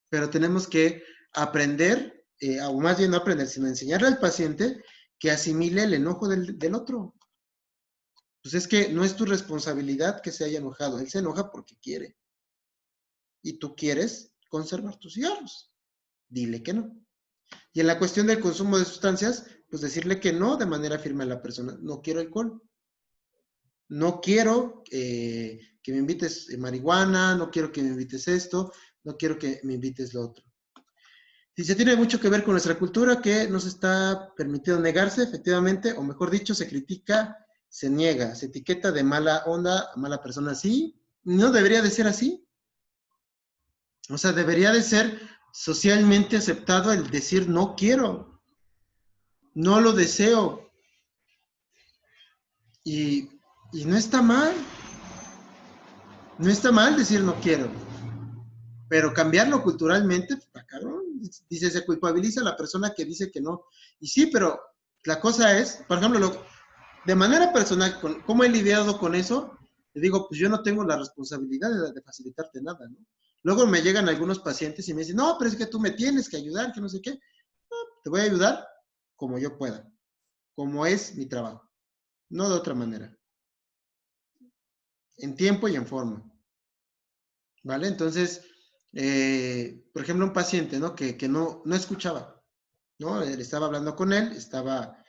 Pero tenemos que aprender, o más bien no aprender, sino enseñarle al paciente que asimile el enojo del otro. Pues es que no es tu responsabilidad que se haya enojado. Él se enoja porque quiere. Y tú quieres conservar tus cigarros. Dile que no. Y en la cuestión del consumo de sustancias, pues decirle que no de manera firme a la persona. No quiero alcohol. No quiero que me invites marihuana, no quiero que me invites esto, no quiero que me invites lo otro. Si se tiene mucho que ver con nuestra cultura, que nos está permitido negarse, efectivamente, o mejor dicho, se critica, se niega, se etiqueta de mala onda a mala persona. Sí, no debería de ser así. O sea, debería de ser socialmente aceptado el decir no quiero, no lo deseo. Y, y no está mal. No está mal decir no quiero. Pero cambiarlo culturalmente, pues, cabrón. Dice, se culpabiliza a la persona que dice que no. Y sí, pero la cosa es, por ejemplo, de manera personal, ¿cómo he lidiado con eso? Le digo, pues yo no tengo la responsabilidad de facilitarte nada, ¿no? Luego me llegan algunos pacientes y me dicen, no, pero es que tú me tienes que ayudar, que no sé qué. No, te voy a ayudar como yo pueda, como es mi trabajo, no de otra manera, en tiempo y en forma, ¿vale? Entonces, por ejemplo, un paciente, ¿no? Que no escuchaba, ¿no? Él estaba hablando con él, estaba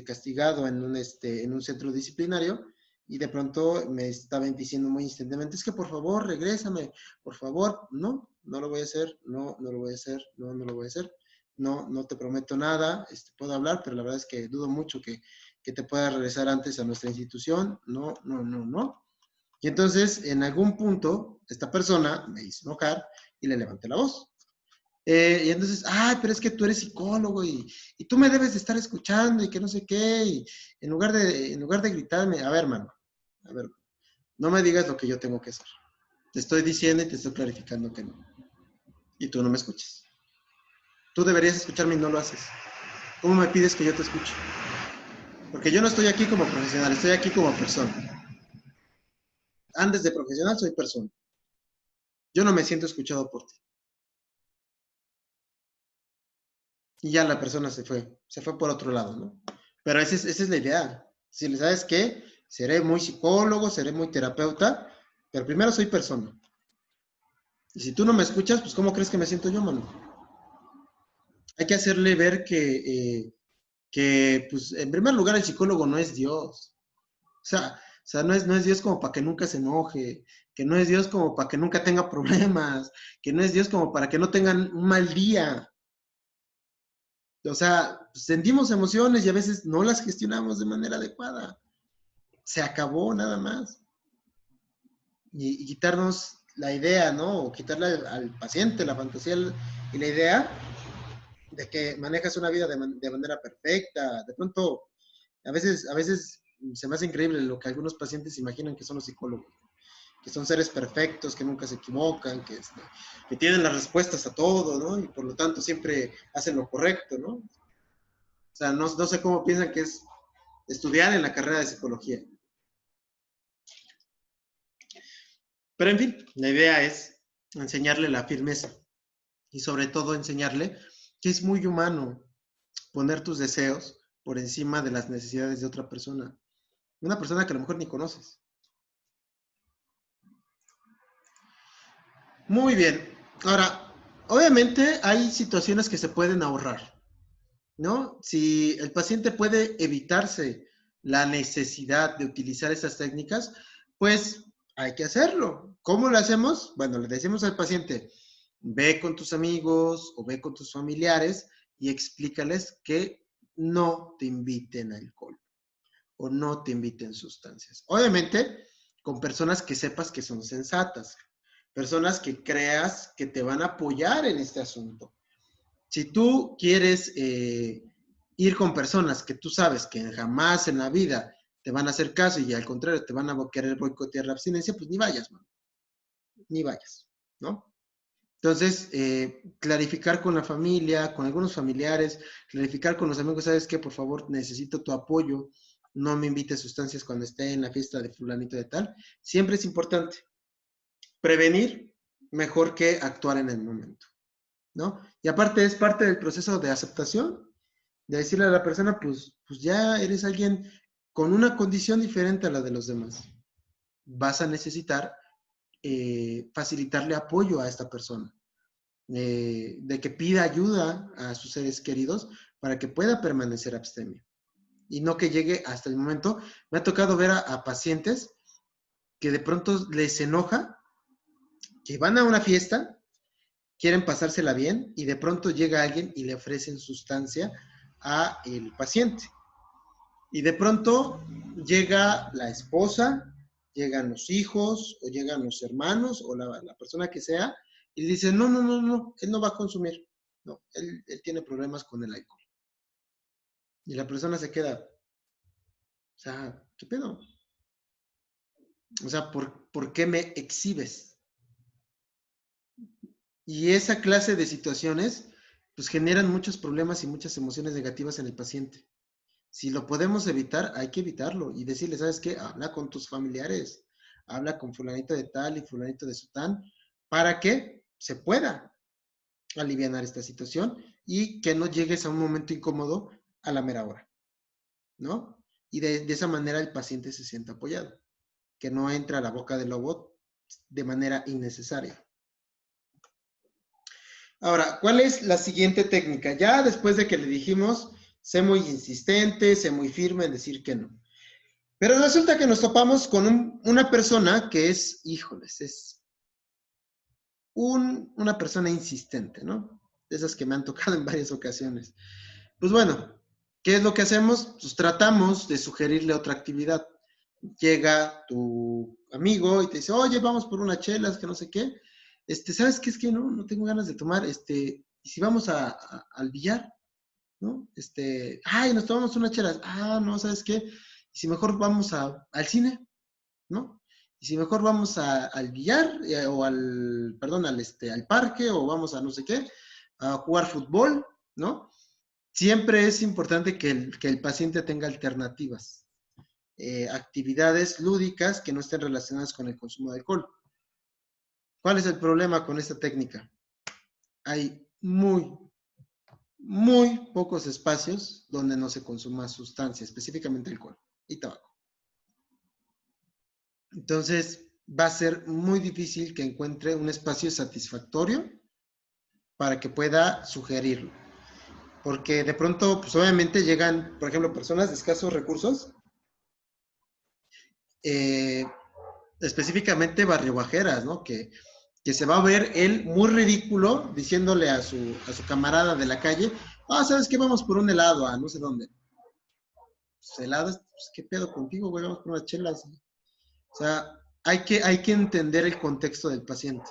castigado en un centro disciplinario y de pronto me estaban diciendo muy insistentemente, es que por favor, regrésame, por favor. No, no lo voy a hacer, no, no lo voy a hacer, no, no lo voy a hacer. No, no te prometo nada, puedo hablar, pero la verdad es que dudo mucho que te pueda regresar antes a nuestra institución. No, no, no, no. Y entonces, en algún punto, esta persona me hizo enojar y le levanté la voz. Y entonces, ay, pero es que tú eres psicólogo y tú me debes de estar escuchando y que no sé qué, y en lugar de gritarme, a ver, mano, a ver, no me digas lo que yo tengo que hacer. Te estoy diciendo y te estoy clarificando que no. Y tú no me escuchas. Tú deberías escucharme y no lo haces. ¿Cómo me pides que yo te escuche? Porque yo no estoy aquí como profesional, estoy aquí como persona. Antes de profesional soy persona. Yo no me siento escuchado por ti. Y ya la persona se fue por otro lado, ¿no? Pero esa es la idea. Si le sabes qué, seré muy psicólogo, seré muy terapeuta, pero primero soy persona. Y si tú no me escuchas, pues ¿cómo crees que me siento yo, mano? Hay que hacerle ver que pues, en primer lugar, el psicólogo no es Dios. O sea, no es Dios como para que nunca se enoje, que no es Dios como para que nunca tenga problemas, que no es Dios como para que no tengan un mal día. O sea, sentimos emociones y a veces no las gestionamos de manera adecuada. Se acabó nada más. Y quitarnos la idea, ¿no? O quitarle al paciente la fantasía y la idea de que manejas una vida de manera perfecta. De pronto, a veces se me hace increíble lo que algunos pacientes imaginan que son los psicólogos, que son seres perfectos, que nunca se equivocan, que tienen las respuestas a todo, ¿no? Y por lo tanto siempre hacen lo correcto, ¿no? O sea, no sé cómo piensan que es estudiar en la carrera de psicología. Pero en fin, la idea es enseñarle la firmeza y sobre todo enseñarle que es muy humano poner tus deseos por encima de las necesidades de otra persona. Una persona que a lo mejor ni conoces. Muy bien. Ahora, obviamente hay situaciones que se pueden ahorrar, ¿no? Si el paciente puede evitarse la necesidad de utilizar esas técnicas, pues hay que hacerlo. ¿Cómo lo hacemos? Bueno, le decimos al paciente, ve con tus amigos o ve con tus familiares y explícales que no te inviten alcohol o no te inviten sustancias. Obviamente, con personas que sepas que son sensatas, personas que creas que te van a apoyar en este asunto. Si tú quieres ir con personas que tú sabes que jamás en la vida te van a hacer caso y al contrario te van a querer boicotear la abstinencia, pues ni vayas, man. Ni vayas, ¿no? Entonces, clarificar con la familia, con algunos familiares, clarificar con los amigos, ¿sabes qué? Por favor, necesito tu apoyo, no me invites sustancias cuando esté en la fiesta de fulanito de tal. Siempre es importante prevenir mejor que actuar en el momento, ¿no? Y aparte es parte del proceso de aceptación, de decirle a la persona, pues ya eres alguien con una condición diferente a la de los demás. Vas a necesitar facilitarle apoyo a esta persona, de que pida ayuda a sus seres queridos para que pueda permanecer abstemio y no que llegue hasta el momento. Me ha tocado ver a pacientes que de pronto les enoja, que van a una fiesta, quieren pasársela bien y de pronto llega alguien y le ofrecen sustancia a el paciente. Y de pronto llega la esposa, llegan los hijos o llegan los hermanos o la persona que sea y dice, no, él no va a consumir. No, él tiene problemas con el alcohol. Y la persona se queda, o sea, ¿qué pedo? O sea, ¿por qué me exhibes? Y esa clase de situaciones, pues generan muchos problemas y muchas emociones negativas en el paciente. Si lo podemos evitar, hay que evitarlo y decirle, ¿sabes qué? Habla con tus familiares, habla con fulanito de tal y fulanito de sután, para que se pueda aliviar esta situación y que no llegues a un momento incómodo a la mera hora, ¿no? Y de esa manera el paciente se sienta apoyado, que no entra a la boca del lobo de manera innecesaria. Ahora, ¿cuál es la siguiente técnica? Ya después de que le dijimos, sé muy insistente, sé muy firme en decir que no. Pero resulta que nos topamos con una persona que es, híjoles, es una persona insistente, ¿no? De esas que me han tocado en varias ocasiones. Pues bueno, ¿qué es lo que hacemos? Pues tratamos de sugerirle otra actividad. llega tu amigo y te dice, oye, vamos por unas chelas, que no sé qué. ¿Sabes qué? Es que no tengo ganas de tomar, ¿y si vamos al billar? ¿No? Ay, nos tomamos unas chelas. Ah, no, ¿sabes qué? ¿Y si mejor vamos al cine? ¿No? Y si mejor vamos al billar, o perdón, al parque, o vamos a no sé qué, a jugar fútbol, ¿no? Siempre es importante que el paciente tenga alternativas, actividades lúdicas que no estén relacionadas con el consumo de alcohol. ¿Cuál es el problema con esta técnica? Hay muy pocos espacios donde no se consuma sustancia, específicamente alcohol y tabaco. Entonces, va a ser muy difícil que encuentre un espacio satisfactorio para que pueda sugerirlo. Porque de pronto, pues obviamente llegan, por ejemplo, personas de escasos recursos, eh, específicamente barriobajeras, ¿no? Que se va a ver él muy ridículo diciéndole a su camarada de la calle, ¿sabes qué? Vamos por un helado a no sé dónde. Pues helados, pues, ¿qué pedo contigo, güey? Vamos por unas chelas. O sea, hay que entender el contexto del paciente.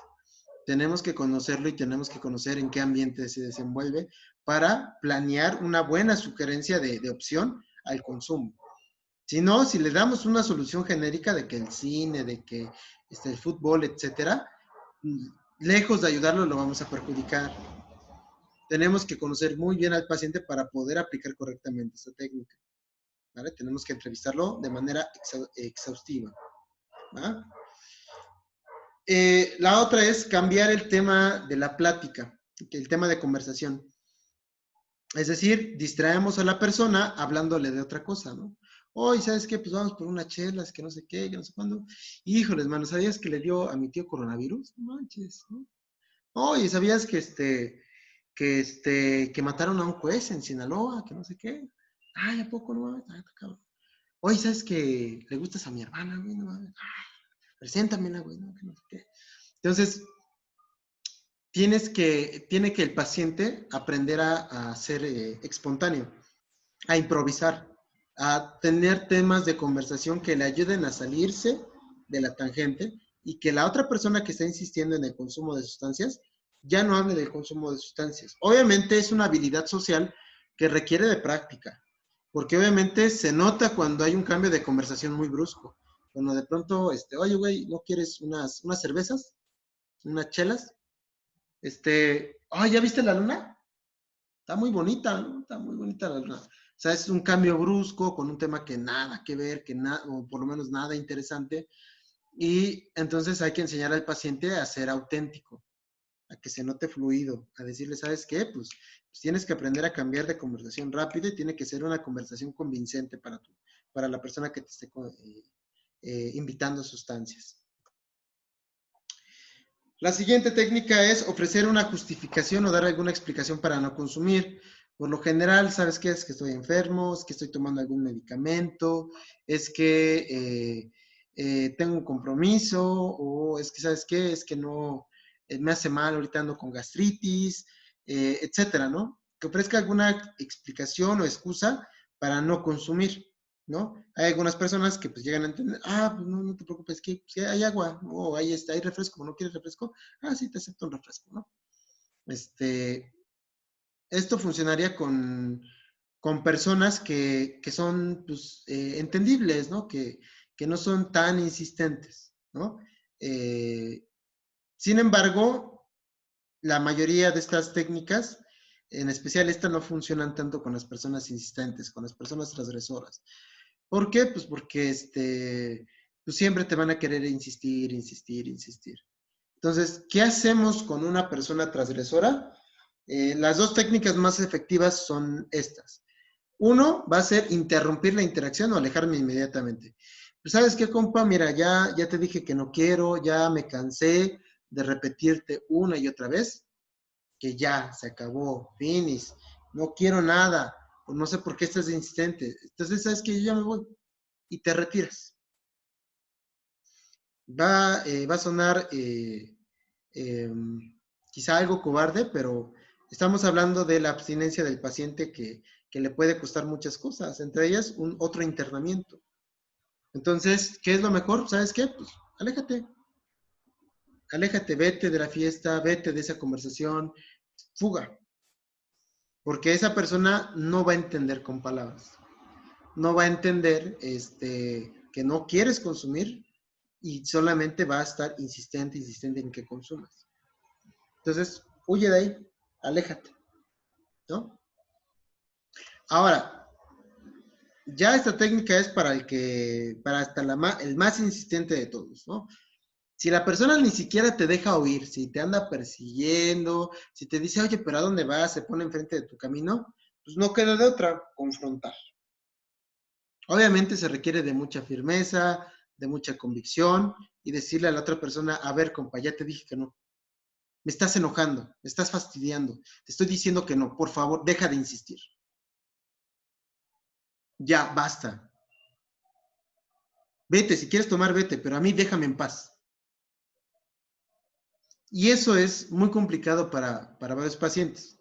Tenemos que conocerlo y tenemos que conocer en qué ambiente se desenvuelve para planear una buena sugerencia de opción al consumo. Si no, si le damos una solución genérica de que el cine, de que el fútbol, etcétera, lejos de ayudarlo, lo vamos a perjudicar. Tenemos que conocer muy bien al paciente para poder aplicar correctamente esta técnica, ¿vale? Tenemos que entrevistarlo de manera exhaustiva, ¿va? La otra es cambiar el tema de la plática, el tema de conversación. Es decir, distraemos a la persona hablándole de otra cosa, ¿no? Hoy, ¿sabes qué? Pues vamos por unas chelas, que no sé qué, que no sé cuándo. Híjoles, mano, ¿sabías que le dio a mi tío coronavirus? No manches, ¿no? Oye, ¿sabías que mataron a un juez en Sinaloa, que no sé qué? Ay, ¿a poco no mames? Ah, cabrón. Oye, ¿sabes que le gustas a mi hermana, güey? No mames. Preséntamela, güey, ¿no? Que no sé qué. Entonces, tiene que el paciente aprender a ser espontáneo, a improvisar, a tener temas de conversación que le ayuden a salirse de la tangente y que la otra persona que está insistiendo en el consumo de sustancias ya no hable del consumo de sustancias. Obviamente es una habilidad social que requiere de práctica, porque obviamente se nota cuando hay un cambio de conversación muy brusco. Cuando de pronto, oye, güey, ¿no quieres unas cervezas? ¿Unas chelas? ¿Ya viste la luna? Está muy bonita, ¿no? Está muy bonita la luna. O sea, es un cambio brusco con un tema que nada que ver, o por lo menos nada interesante. Y entonces hay que enseñar al paciente a ser auténtico, a que se note fluido, a decirle, ¿sabes qué? Pues tienes que aprender a cambiar de conversación rápido y tiene que ser una conversación convincente para la persona que te esté invitando sustancias. La siguiente técnica es ofrecer una justificación o dar alguna explicación para no consumir. Por lo general, ¿sabes qué? Es que estoy enfermo, es que estoy tomando algún medicamento, es que tengo un compromiso, o es que, ¿sabes qué? Es que no, me hace mal, ahorita ando con gastritis, etcétera, ¿no? Que ofrezca alguna explicación o excusa para no consumir, ¿no? Hay algunas personas que pues llegan a entender, pues no te preocupes, que si hay agua, o ahí está, hay refresco, ¿no quieres refresco? Sí, te acepto un refresco, ¿no? Esto funcionaría con personas que son pues, entendibles, ¿no? Que no son tan insistentes, ¿no? Sin embargo, la mayoría de estas técnicas, en especial esta, no funcionan tanto con las personas insistentes, con las personas transgresoras. ¿Por qué? Pues porque pues siempre te van a querer insistir, insistir, insistir. Entonces, ¿qué hacemos con una persona transgresora? Las dos técnicas más efectivas son estas. Uno va a ser interrumpir la interacción o alejarme inmediatamente. Pues, ¿sabes qué, compa? Mira, ya te dije que no quiero, ya me cansé de repetirte una y otra vez que ya se acabó, finis, no quiero nada, o no sé por qué estás insistente. Entonces, ¿sabes qué? Yo ya me voy y te retiras. Va a sonar quizá algo cobarde, pero estamos hablando de la abstinencia del paciente que le puede costar muchas cosas, entre ellas otro internamiento. Entonces, ¿qué es lo mejor? ¿Sabes qué? Pues aléjate. Aléjate, vete de la fiesta, vete de esa conversación, fuga. Porque esa persona no va a entender con palabras. No va a entender que no quieres consumir y solamente va a estar insistente, insistente en que consumas. Entonces, huye de ahí, aléjate, ¿no? Ahora, ya esta técnica es para hasta el más insistente de todos, ¿no? Si la persona ni siquiera te deja oír, si te anda persiguiendo, si te dice, oye, pero ¿a dónde vas? Se pone enfrente de tu camino, pues no queda de otra, confrontar. Obviamente se requiere de mucha firmeza, de mucha convicción y decirle a la otra persona, a ver, compa, ya te dije que no. Me estás enojando, me estás fastidiando, te estoy diciendo que no, por favor, deja de insistir. Ya, basta. Vete, si quieres tomar, vete, pero a mí déjame en paz. Y eso es muy complicado para varios pacientes,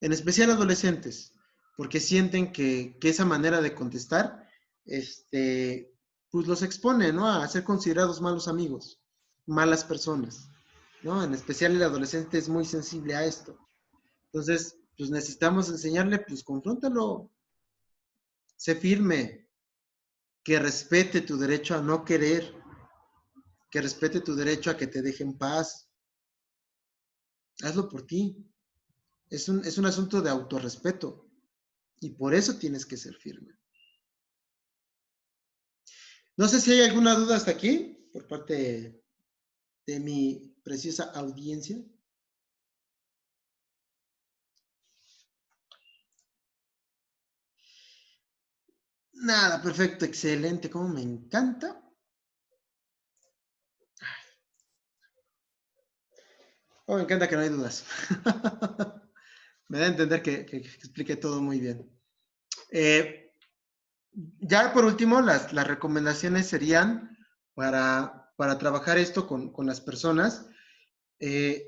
en especial adolescentes, porque sienten que esa manera de contestar, pues los expone, ¿no? A ser considerados malos amigos, malas personas, ¿no? En especial el adolescente es muy sensible a esto. Entonces, pues necesitamos enseñarle, pues confróntalo, sé firme, que respete tu derecho a no querer, que respete tu derecho a que te deje en paz. Hazlo por ti. Es un asunto de autorrespeto y por eso tienes que ser firme. No sé si hay alguna duda hasta aquí por parte de mi preciosa audiencia. Nada, perfecto, excelente, como me encanta. Oh, me encanta que no hay dudas. Me da a entender que expliqué todo muy bien. Ya por último, las recomendaciones serían para trabajar esto con las personas.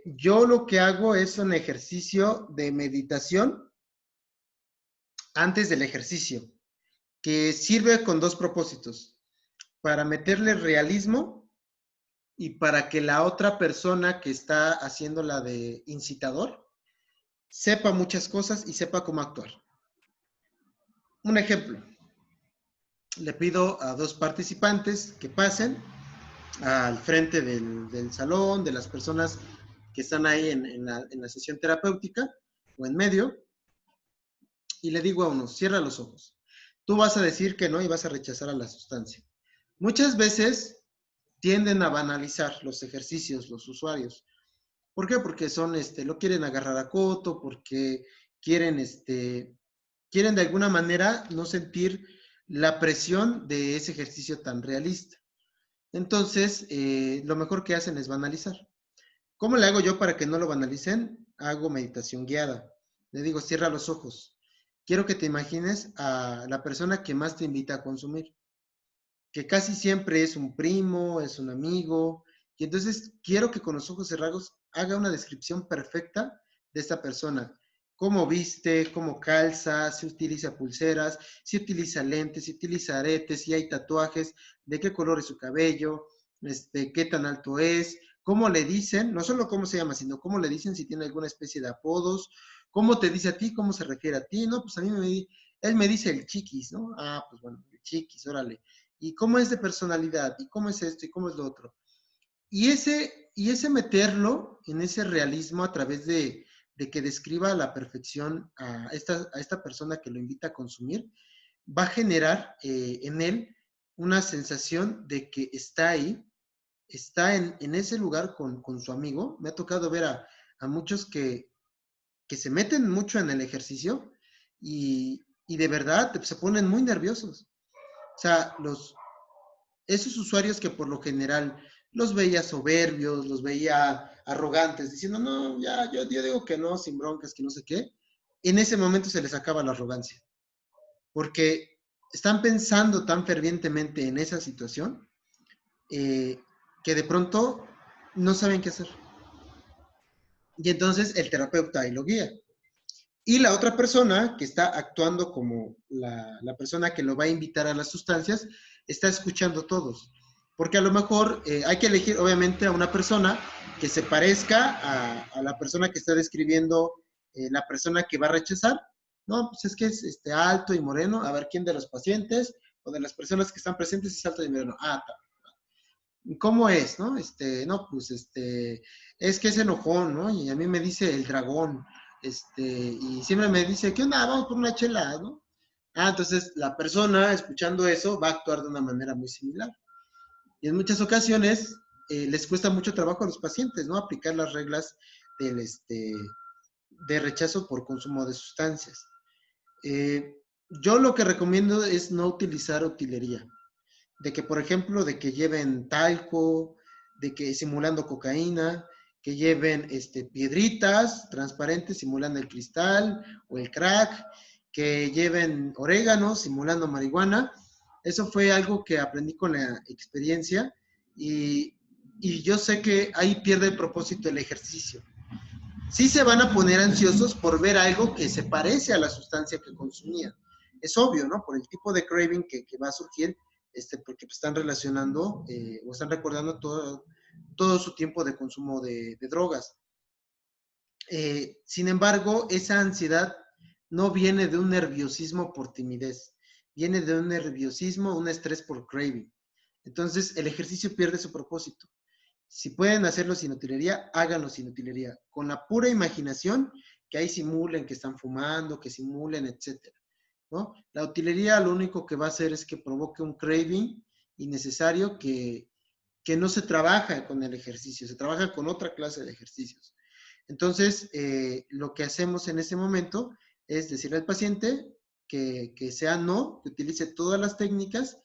Yo lo que hago es un ejercicio de meditación antes del ejercicio, que sirve con dos propósitos, para meterle realismo y para que la otra persona que está haciendo la de incitador sepa muchas cosas y sepa cómo actuar. Un ejemplo, le pido a dos participantes que pasen al frente del salón, de las personas que están ahí en la sesión terapéutica o en medio, y le digo a uno, cierra los ojos. Tú vas a decir que no y vas a rechazar a la sustancia. Muchas veces tienden a banalizar los ejercicios, los usuarios. ¿Por qué? Porque son, lo quieren agarrar a coto, porque quieren, quieren de alguna manera no sentir la presión de ese ejercicio tan realista. Entonces, lo mejor que hacen es banalizar. ¿Cómo le hago yo para que no lo banalicen? Hago meditación guiada. Le digo, cierra los ojos. Quiero que te imagines a la persona que más te invita a consumir, que casi siempre es un primo, es un amigo, y entonces quiero que con los ojos cerrados haga una descripción perfecta de esta persona. Cómo viste, cómo calza, si utiliza pulseras, si utiliza lentes, si utiliza aretes, si hay tatuajes, de qué color es su cabello, qué tan alto es, cómo le dicen, no solo cómo se llama, sino cómo le dicen, si tiene alguna especie de apodos, cómo te dice a ti, cómo se refiere a ti, ¿no? Pues a mí él me dice el chiquis, ¿no? Ah, pues bueno, el chiquis, órale. ¿Y cómo es de personalidad? ¿Y cómo es esto? ¿Y cómo es lo otro? Y ese meterlo en ese realismo a través de que describa a la perfección a esta persona que lo invita a consumir, va a generar en él una sensación de que está ahí, está en ese lugar con su amigo. Me ha tocado ver a muchos que se meten mucho en el ejercicio y de verdad se ponen muy nerviosos. O sea, esos usuarios que por lo general los veía soberbios, los veía arrogantes, diciendo, no, ya, yo digo que no, sin broncas, que no sé qué, en ese momento se les acaba la arrogancia, porque están pensando tan fervientemente en esa situación que de pronto no saben qué hacer. Y entonces el terapeuta ahí lo guía. Y la otra persona que está actuando como la persona que lo va a invitar a las sustancias, está escuchando todos. Porque a lo mejor hay que elegir, obviamente, a una persona que se parezca a la persona que está describiendo la persona que va a rechazar. No, pues es que es alto y moreno. A ver, ¿quién de los pacientes o de las personas que están presentes es alto y moreno? Ah, está. ¿Cómo es, no? No, pues, es que es enojón, ¿no? Y a mí me dice el dragón, y siempre me dice, ¿qué onda? Vamos por una chela, ¿no? Ah, entonces la persona escuchando eso va a actuar de una manera muy similar. Y en muchas ocasiones les cuesta mucho trabajo a los pacientes, ¿no? Aplicar las reglas del, de rechazo por consumo de sustancias. Yo lo que recomiendo es no utilizar utilería. De que, por ejemplo, de que lleven talco, de que simulando cocaína, que lleven piedritas transparentes simulando el cristal o el crack, que lleven orégano simulando marihuana. Eso fue algo que aprendí con la experiencia y, y yo sé que ahí pierde el propósito el ejercicio. Sí se van a poner ansiosos por ver algo que se parece a la sustancia que consumían. Es obvio, ¿no? Por el tipo de craving que va a surgir, porque están relacionando o están recordando todo su tiempo de consumo de drogas. Sin embargo, esa ansiedad no viene de un nerviosismo por timidez, viene de un nerviosismo, un estrés por craving. Entonces, el ejercicio pierde su propósito. Si pueden hacerlo sin utilería, háganlo sin utilería. Con la pura imaginación, que ahí simulen que están fumando, que simulen, etcétera, ¿no? La utilería lo único que va a hacer es que provoque un craving innecesario que no se trabaja con el ejercicio, se trabaja con otra clase de ejercicios. Entonces, lo que hacemos en ese momento es decirle al paciente que sea no, que utilice todas las técnicas.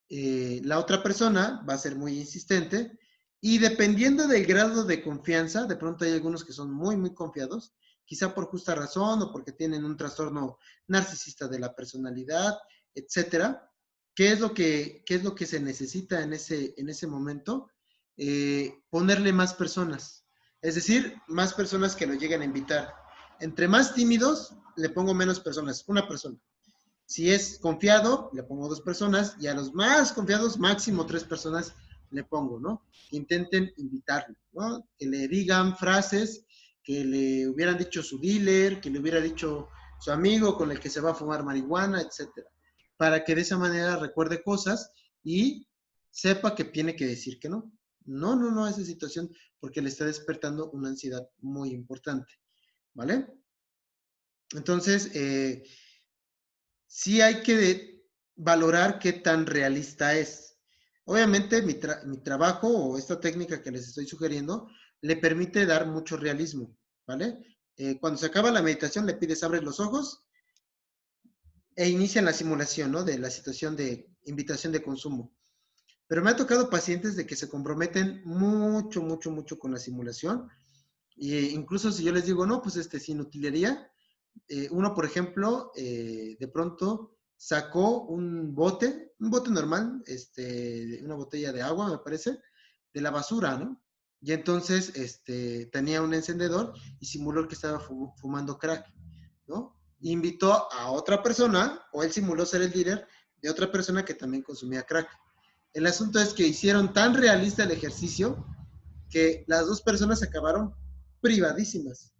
La otra persona va a ser muy insistente y dependiendo del grado de confianza, de pronto hay algunos que son muy, muy confiados, quizá por justa razón o porque tienen un trastorno narcisista de la personalidad, etcétera. ¿Qué es lo que se necesita en ese momento? Ponerle más personas, es decir, más personas que lo lleguen a invitar. Entre más tímidos, le pongo menos personas, una persona. Si es confiado, le pongo 2 personas y a los más confiados, máximo 3 personas le pongo, ¿no? Que intenten invitarlo, ¿no? Que le digan frases que le hubieran dicho su dealer, que le hubiera dicho su amigo con el que se va a fumar marihuana, etcétera. Para que de esa manera recuerde cosas y sepa que tiene que decir que no. No, no, no a esa situación porque le está despertando una ansiedad muy importante, ¿vale? Entonces, sí hay que valorar qué tan realista es. Obviamente mi trabajo o esta técnica que les estoy sugiriendo le permite dar mucho realismo, ¿vale? Cuando se acaba la meditación le pides abre los ojos e inician la simulación, ¿no? De la situación de invitación de consumo. Pero me ha tocado pacientes de que se comprometen mucho, mucho, mucho con la simulación. E incluso si yo les digo, no, pues sin utilería, uno, por ejemplo, de pronto sacó un bote normal, una botella de agua, me parece, de la basura, ¿no? Y entonces tenía un encendedor y simuló que estaba fumando crack, ¿no? Invitó a otra persona, o él simuló ser el líder de otra persona que también consumía crack. El asunto es que hicieron tan realista el ejercicio que las 2 personas acabaron privadísimas.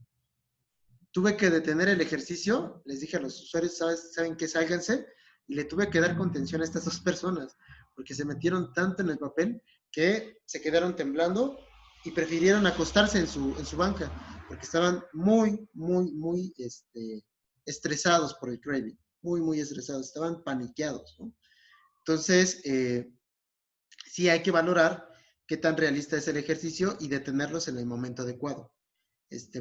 Tuve que detener el ejercicio, les dije a los usuarios, ¿saben qué? Sálganse, y le tuve que dar contención a estas 2 personas, porque se metieron tanto en el papel que se quedaron temblando y prefirieron acostarse en su banca, porque estaban muy, muy, muy estresados por el craving, muy, muy estresados, estaban paniqueados, ¿no? Entonces, sí hay que valorar qué tan realista es el ejercicio y detenerlos en el momento adecuado.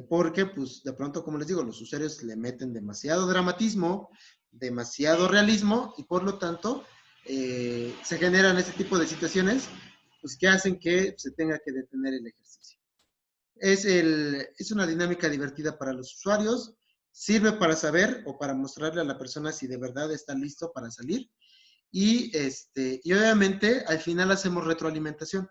Porque, pues, de pronto, como les digo, los usuarios le meten demasiado dramatismo, demasiado realismo, y por lo tanto, se generan este tipo de situaciones, pues, que hacen que se tenga que detener el ejercicio. Es una dinámica divertida para los usuarios, sirve para saber o para mostrarle a la persona si de verdad está listo para salir, y obviamente, al final hacemos retroalimentación.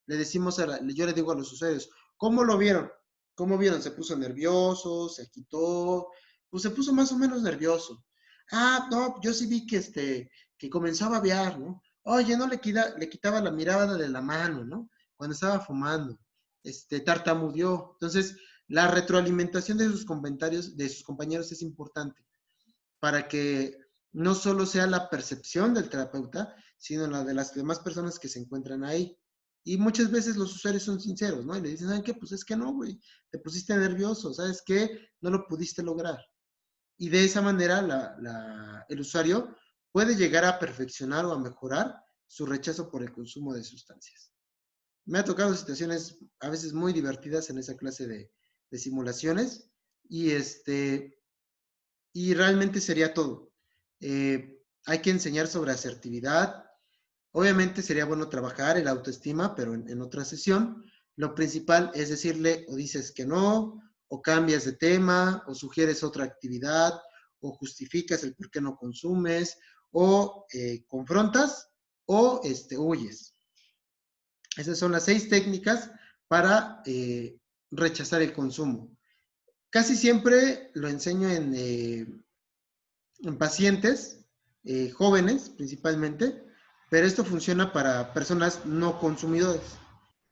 Yo le digo a los usuarios, ¿cómo lo vieron? ¿Cómo vieron? ¿Se puso nervioso? ¿Se agitó? pues se puso más o menos nervioso. Ah, no, yo sí vi que comenzó a babear, ¿no? Oye, no le quitaba la mirada de la mano, ¿no? Cuando estaba fumando, tartamudeó. Entonces, la retroalimentación de sus comentarios, de sus compañeros es importante para que no solo sea la percepción del terapeuta, sino la de las demás personas que se encuentran ahí. Y muchas veces los usuarios son sinceros, ¿no? Y le dicen, ¿saben qué? Pues es que no, güey, te pusiste nervioso, ¿sabes qué? No lo pudiste lograr. Y de esa manera el usuario puede llegar a perfeccionar o a mejorar su rechazo por el consumo de sustancias. Me ha tocado situaciones a veces muy divertidas en esa clase de simulaciones y, y realmente sería todo. Hay que enseñar sobre asertividad. Obviamente sería bueno trabajar el autoestima, pero en otra sesión. Lo principal es decirle o dices que no, o cambias de tema, o sugieres otra actividad, o justificas el por qué no consumes, o confrontas, o huyes. Esas son las 6 técnicas para rechazar el consumo. Casi siempre lo enseño en pacientes jóvenes principalmente, pero esto funciona para personas no consumidores,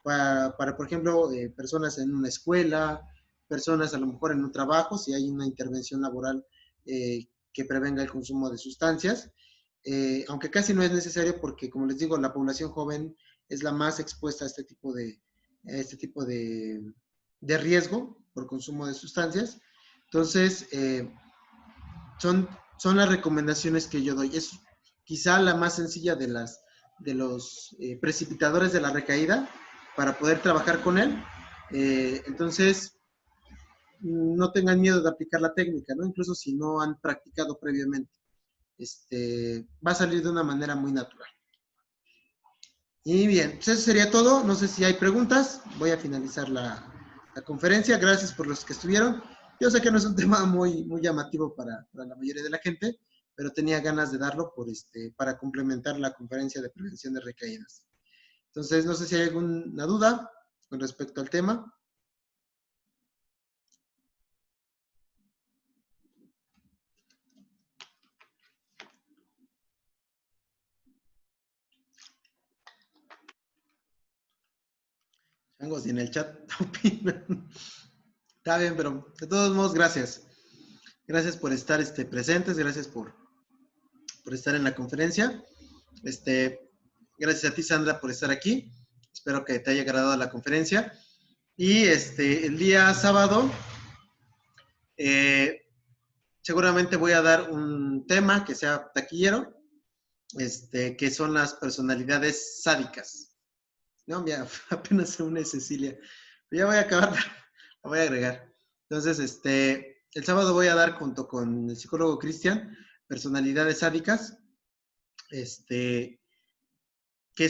por ejemplo, personas en una escuela, personas a lo mejor en un trabajo, si hay una intervención laboral que prevenga el consumo de sustancias, aunque casi no es necesario porque, como les digo, la población joven es la más expuesta a este tipo de riesgo por consumo de sustancias. Entonces, son las recomendaciones que yo doy. Es quizá la más sencilla de los precipitadores de la recaída para poder trabajar con él. Entonces, no tengan miedo de aplicar la técnica, ¿no? Incluso si no han practicado previamente. Va a salir de una manera muy natural. Y bien, pues eso sería todo. No sé si hay preguntas. Voy a finalizar la conferencia. Gracias por los que estuvieron. Yo sé que no es un tema muy llamativo para la mayoría de la gente, pero tenía ganas de darlo para complementar la conferencia de prevención de recaídas. Entonces, no sé si hay alguna duda con respecto al tema. Changos, y en el chat opinan. Está bien, pero de todos modos, gracias. Gracias por estar presentes, gracias por estar en la conferencia. Gracias a ti, Sandra, por estar aquí. Espero que te haya agradado la conferencia. Y el día sábado, seguramente voy a dar un tema que sea taquillero, que son las personalidades sádicas. No, mira, apenas se une Cecilia. Pero ya voy a acabar, la voy a agregar. Entonces, el sábado voy a dar junto con el psicólogo Cristian personalidades sádicas, que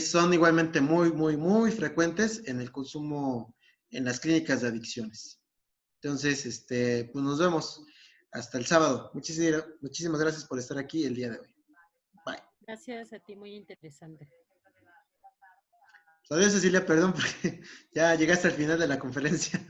son igualmente muy frecuentes en el consumo en las clínicas de adicciones. Entonces, pues nos vemos hasta el sábado. Muchísimas gracias por estar aquí el día de hoy. Bye. Gracias a ti, muy interesante. Adiós, Cecilia, perdón porque ya llegaste al final de la conferencia.